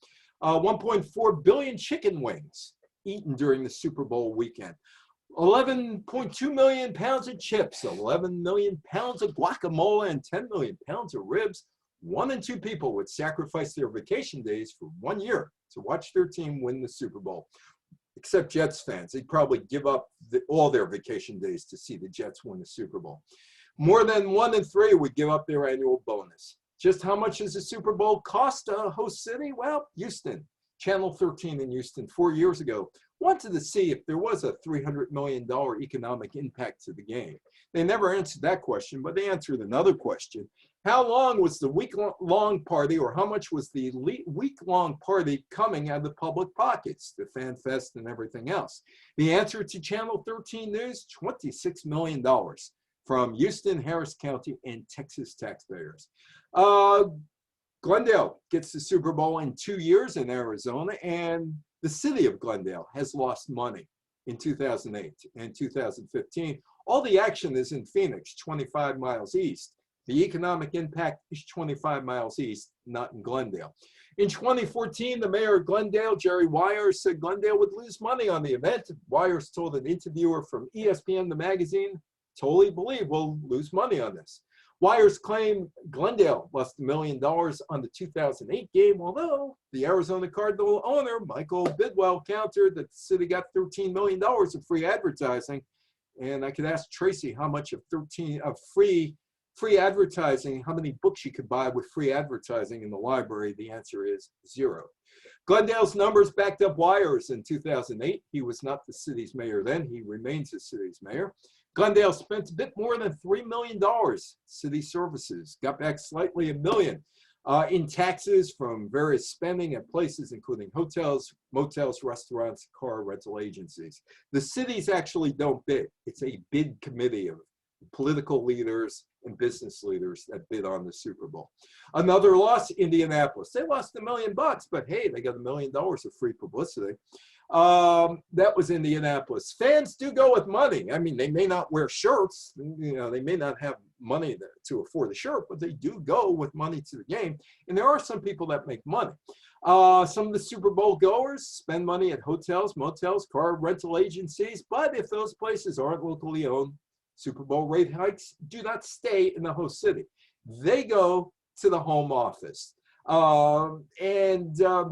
[SPEAKER 1] 1.4 billion chicken wings eaten during the Super Bowl weekend. 11.2 million pounds of chips, 11 million pounds of guacamole, and 10 million pounds of ribs. 1 in 2 people would sacrifice their vacation days for 1 year to watch their team win the Super Bowl. Except Jets fans. They'd probably give up all their vacation days to see the Jets win the Super Bowl. More than 1 in 3 would give up their annual bonus. Just how much does the Super Bowl cost a host city? Well, Houston. Channel 13 in Houston 4 years ago wanted to see if there was a $300 million economic impact to the game. They never answered that question, but they answered another question. How long was the week-long party, or how much was the week-long party coming out of the public pockets, the fan fest and everything else? The answer to Channel 13 News, $26 million from Houston, Harris County, and Texas taxpayers. Glendale gets the Super Bowl in 2 years in Arizona, and the city of Glendale has lost money in 2008 and 2015. All the action is in Phoenix, 25 miles east. The economic impact is 25 miles east, not in Glendale. In 2014, the mayor of Glendale, Jerry Weyers, said Glendale would lose money on the event. Weyers told an interviewer from ESPN, the magazine, totally believe we'll lose money on this. Weyers claimed Glendale lost $1 million on the 2008 game, although the Arizona Cardinal owner, Michael Bidwell, countered that the city got $13 million of free advertising. And I could ask Tracy how much of free advertising, how many books you could buy with free advertising in the library. The answer is 0. Glendale's numbers backed up Weyers in 2008. He was not the city's mayor then. He remains the city's mayor. Glendale spent a bit more than $3 million city services, got back slightly $1 million in taxes from various spending at places including hotels, motels, restaurants, car rental agencies. The cities actually don't bid. It's a bid committee of political leaders and business leaders that bid on the Super Bowl. Another loss, Indianapolis. They lost $1 million, but hey, they got $1 million of free publicity. That was Indianapolis. Fans do go with money. I mean, they may not wear shirts, they may not have money to afford a shirt, but they do go with money to the game. And there are some people that make money. Some of the Super Bowl goers spend money at hotels, motels, car rental agencies, but if those places aren't locally owned, Super Bowl rate hikes do not stay in the host city. They go to the home office. The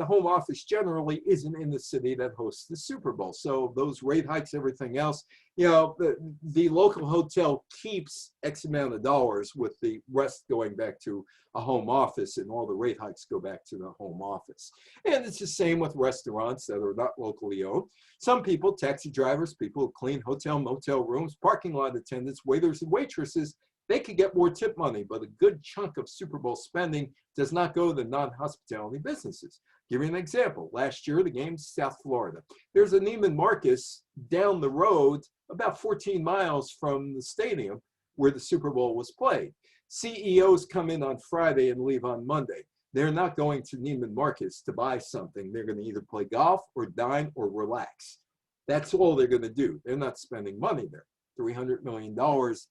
[SPEAKER 1] home office generally isn't in the city that hosts the Super Bowl. So those rate hikes, everything else, the local hotel keeps X amount of dollars with the rest going back to a home office, and all the rate hikes go back to the home office. And it's the same with restaurants that are not locally owned. Some people, taxi drivers, people who clean hotel, motel rooms, parking lot attendants, waiters and waitresses, they could get more tip money, but a good chunk of Super Bowl spending does not go to non-hospitality businesses. Give you an example. Last year, the game's South Florida. There's a Neiman Marcus down the road, about 14 miles from the stadium where the Super Bowl was played. CEOs come in on Friday and leave on Monday. They're not going to Neiman Marcus to buy something. They're going to either play golf or dine or relax. That's all they're going to do. They're not spending money there. $300 million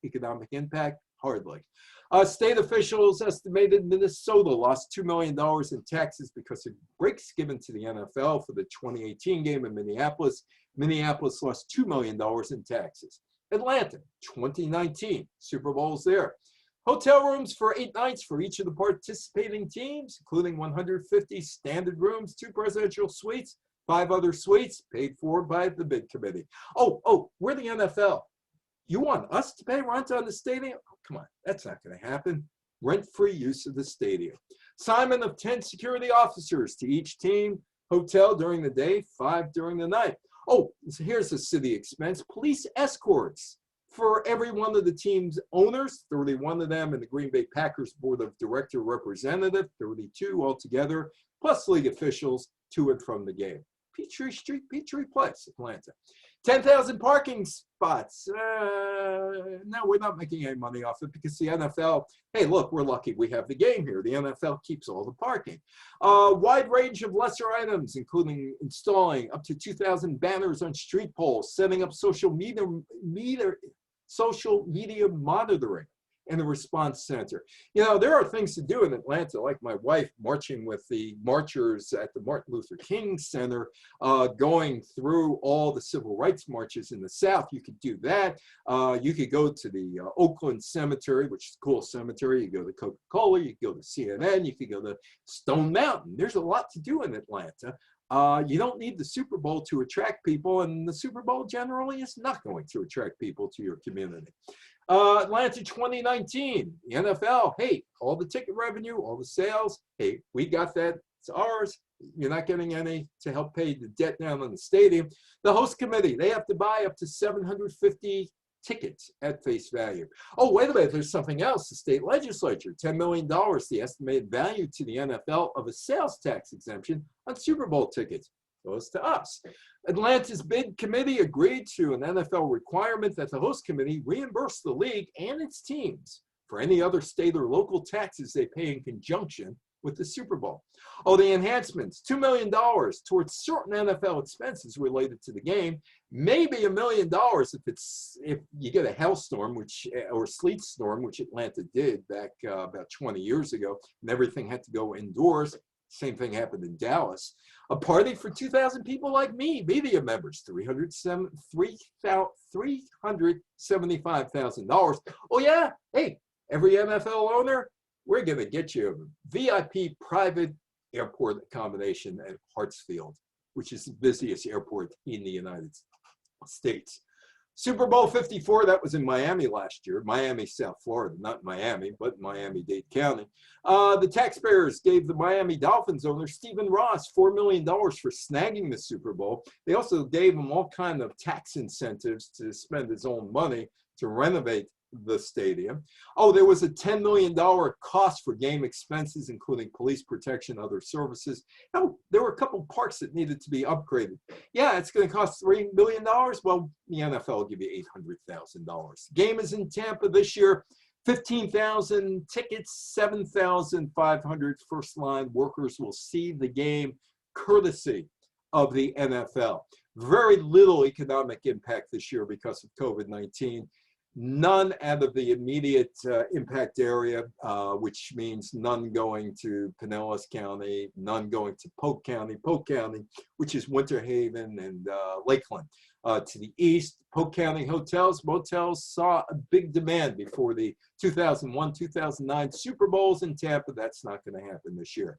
[SPEAKER 1] economic impact? Hardly. State officials estimated Minnesota lost $2 million in taxes because of breaks given to the NFL for the 2018 game in Minneapolis. Minneapolis lost $2 million in taxes. Atlanta, 2019, Super Bowl's there. Hotel rooms for 8 nights for each of the participating teams, including 150 standard rooms, 2 presidential suites, 5 other suites paid for by the bid committee. Oh, we're the NFL. You want us to pay rent on the stadium? Oh, come on, that's not going to happen. Rent-free use of the stadium. Assignment of 10 security officers to each team, hotel during the day, 5 during the night. Oh, so here's a city expense. Police escorts for every one of the team's owners, 31 of them, and the Green Bay Packers Board of Director representative, 32 altogether, plus league officials to and from the game. Peachtree Street, Peachtree Place, Atlanta. 10,000 parking spots. No, we're not making any money off it because the NFL, hey, look, we're lucky we have the game here. The NFL keeps all the parking. Wide range of lesser items, including installing up to 2,000 banners on street poles, setting up social media monitoring, and the response center. There are things to do in Atlanta, like my wife marching with the marchers at the Martin Luther King Center, going through all the civil rights marches in the South. You could do that. You could go to the Oakland Cemetery, which is a cool cemetery. You go to Coca-Cola, you could go to CNN, you could go to Stone Mountain. There's a lot to do in Atlanta. You don't need the Super Bowl to attract people, and the Super Bowl generally is not going to attract people to your community. Atlanta 2019, the NFL, hey, all the ticket revenue, all the sales, hey, we got that, it's ours. You're not getting any to help pay the debt down on the stadium. The host committee, they have to buy up to 750 tickets at face value. Oh, wait a minute, there's something else. The state legislature, $10 million, the estimated value to the NFL of a sales tax exemption on Super Bowl tickets. Goes to us. Atlanta's bid committee agreed to an NFL requirement that the host committee reimburse the league and its teams for any other state or local taxes they pay in conjunction with the Super Bowl. Oh, the enhancements, $2 million towards certain NFL expenses related to the game, maybe $1 million if you get a hailstorm or sleet storm, which Atlanta did back about 20 years ago, and everything had to go indoors. Same thing happened in Dallas. A party for 2,000 people like me, media members, $375,000. Oh yeah, hey, every NFL owner, we're going to get you a VIP private airport accommodation at Hartsfield, which is the busiest airport in the United States. Super Bowl 54, that was in Miami last year. Miami, South Florida, not Miami, but Miami-Dade County. The taxpayers gave the Miami Dolphins owner, Stephen Ross, $4 million for snagging the Super Bowl. They also gave him all kinds of tax incentives to spend his own money to renovate the stadium. Oh, there was a $10 million cost for game expenses, including police protection, other services. Oh, there were a couple parks that needed to be upgraded. Yeah, it's going to cost $3 million. Well, the NFL will give you $800,000. Game is in Tampa this year. 15,000 tickets, 7,500 first-line workers will see the game courtesy of the NFL. Very little economic impact this year because of COVID-19. none out of the immediate impact area, which means none going to Pinellas County, none going to Polk County, which is Winter Haven and Lakeland. To the east, Polk County hotels, motels saw a big demand before the 2001-2009 Super Bowls in Tampa. That's not going to happen this year.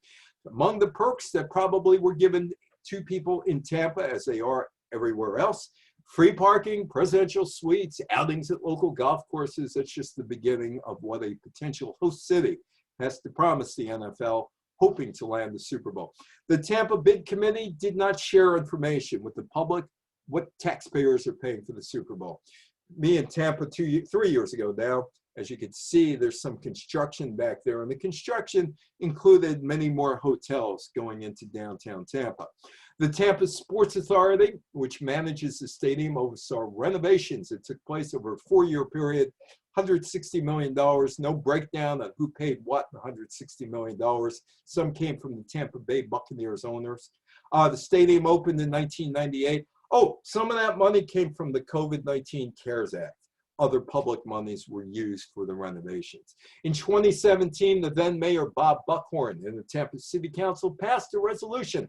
[SPEAKER 1] Among the perks that probably were given to people in Tampa, as they are everywhere else, free parking, presidential suites, outings at local golf courses. That's just the beginning of what a potential host city has to promise the NFL, hoping to land the Super Bowl. The Tampa Bid Committee did not share information with the public what taxpayers are paying for the Super Bowl. Me in Tampa 3 years ago now, as you can see, there's some construction back there, and the construction included many more hotels going into downtown Tampa. The Tampa Sports Authority, which manages the stadium, oversaw renovations that took place over a 4-year period, $160 million, no breakdown on who paid what, $160 million. Some came from the Tampa Bay Buccaneers owners. The stadium opened in 1998. Oh, some of that money came from the COVID-19 CARES Act. Other public monies were used for the renovations. In 2017, the then Mayor Bob Buckhorn and the Tampa City Council passed a resolution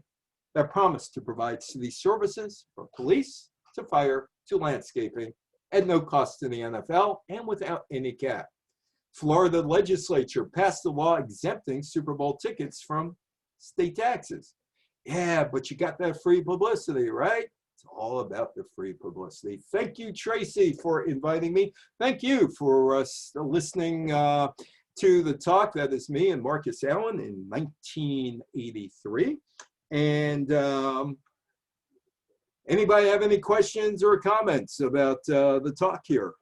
[SPEAKER 1] that promised to provide city services from police to fire to landscaping at no cost to the NFL and without any cap. Florida legislature passed a law exempting Super Bowl tickets from state taxes. Yeah, but you got that free publicity, right? It's all about the free publicity. Thank you, Tracy, for inviting me. Thank you for listening to the talk. That is me and Marcus Allen in 1983. And anybody have any questions or comments about the talk here?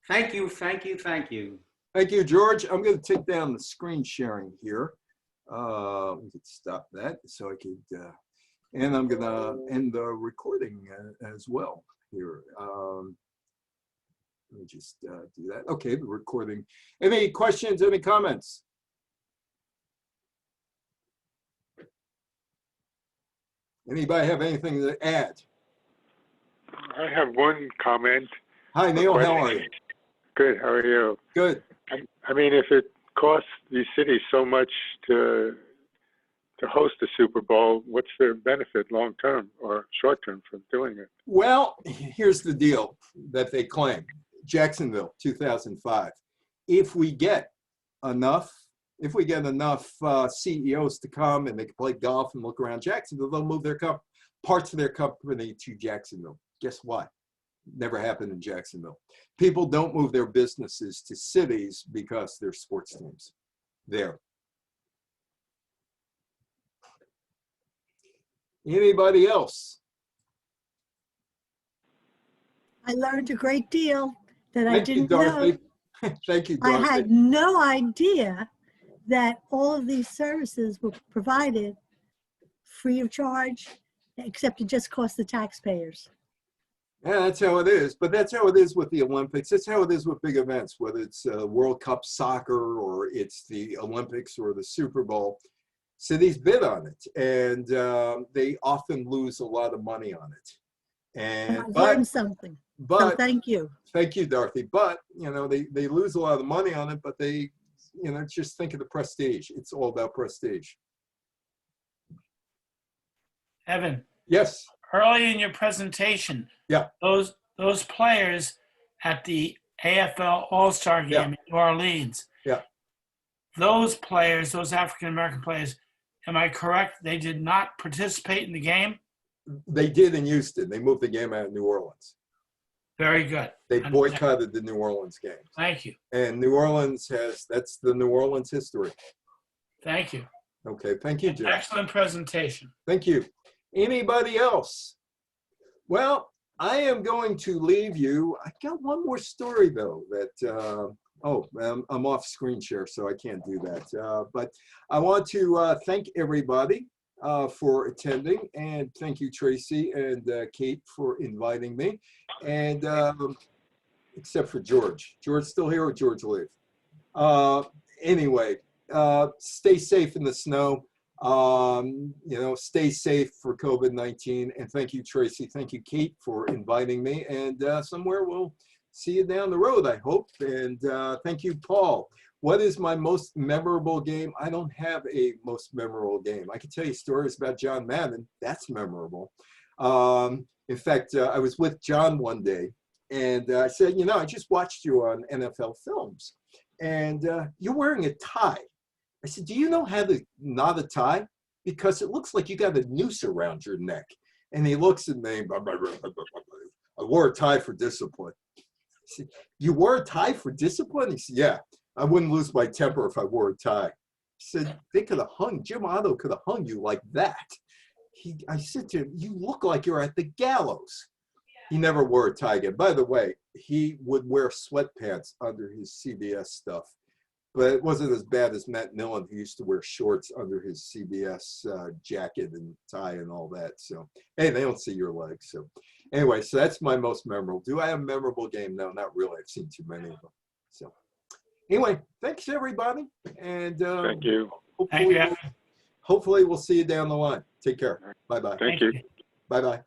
[SPEAKER 2] Thank you, thank you, thank you.
[SPEAKER 1] Thank you, George. I'm going to take down the screen sharing here. We could stop that so I could, and I'm going to end the recording as well here. Let me just do that. Okay, the recording. Any questions, any comments? Anybody have anything to add?
[SPEAKER 3] I have one comment.
[SPEAKER 1] Hi, Neil. How are you?
[SPEAKER 3] Good. How are you?
[SPEAKER 1] Good.
[SPEAKER 3] I mean, if it costs these cities so much to host the Super Bowl, what's their benefit long term or short term from doing it?
[SPEAKER 1] Well, here's the deal that they claim. Jacksonville, 2005. If we get enough CEOs to come and they can play golf and look around Jacksonville, they'll move their parts of their company to Jacksonville. Guess what? Never happened in Jacksonville. People don't move their businesses to cities because they're sports teams there. Anybody else?
[SPEAKER 4] I learned a great deal that I
[SPEAKER 1] Thank you,
[SPEAKER 4] didn't know.
[SPEAKER 1] Dorothy. Thank you, Dorothy.
[SPEAKER 4] I had no idea that all of these services were provided free of charge, except it just cost the taxpayers.
[SPEAKER 1] Yeah, that's how it is. But that's how it is with the Olympics. That's how it is with big events, whether it's World Cup soccer or it's the Olympics or the Super Bowl. Cities bid on it, and they often lose a lot of money on it. And
[SPEAKER 4] I learned something. So thank you.
[SPEAKER 1] Thank you, Dorothy. But you know, they lose a lot of money on it, but they, you know, just think of the prestige. It's all about prestige.
[SPEAKER 5] Evan.
[SPEAKER 1] Yes.
[SPEAKER 5] Early in your presentation,
[SPEAKER 1] yeah,
[SPEAKER 5] those players at the AFL All-Star game in New Orleans, those players, those African-American players, am I correct? They did not participate in the game?
[SPEAKER 1] They did in Houston. They moved the game out of New Orleans.
[SPEAKER 5] Very good.
[SPEAKER 1] They boycotted the New Orleans game.
[SPEAKER 5] Thank you.
[SPEAKER 1] And New Orleans that's the New Orleans history.
[SPEAKER 5] Thank you.
[SPEAKER 1] Okay, thank you, Jim.
[SPEAKER 5] Excellent presentation.
[SPEAKER 1] Thank you. Anybody else? Well, I am going to leave you. I got one more story though that, I'm off screen share, so I can't do that. But I want to thank everybody for attending, and thank you, Tracy and Kate, for inviting me. And except for George. George still here, or George leave? Anyway, stay safe in the snow. Stay safe for COVID-19. And thank you, Tracy. Thank you, Kate, for inviting me. And somewhere we'll see you down the road, I hope. And thank you, Paul. What is my most memorable game? I don't have a most memorable game. I can tell you stories about John Madden. That's memorable. In fact, I was with John one day, and I said, I just watched you on NFL Films, and you're wearing a tie. I said, do you know how to knot a tie? Because it looks like you got a noose around your neck. And he looks at me, I wore a tie for discipline. I said, you wore a tie for discipline? He said, yeah, I wouldn't lose my temper if I wore a tie. He said, they could have hung, Jim Otto could have hung you like that. I said to him, you look like you're at the gallows. He never wore a tie again. By the way, he would wear sweatpants under his CBS stuff, but it wasn't as bad as Matt Millen, who used to wear shorts under his CBS jacket and tie and all that. So, hey, they don't see your legs. So anyway, so that's my most memorable. Do I have a memorable game? No, not really. I've seen too many of them. So anyway, thanks everybody. And
[SPEAKER 3] thank you.
[SPEAKER 5] Thank you.
[SPEAKER 1] Hopefully we'll see you down the line. Take care. Bye-bye.
[SPEAKER 3] Thank you.
[SPEAKER 1] Bye-bye.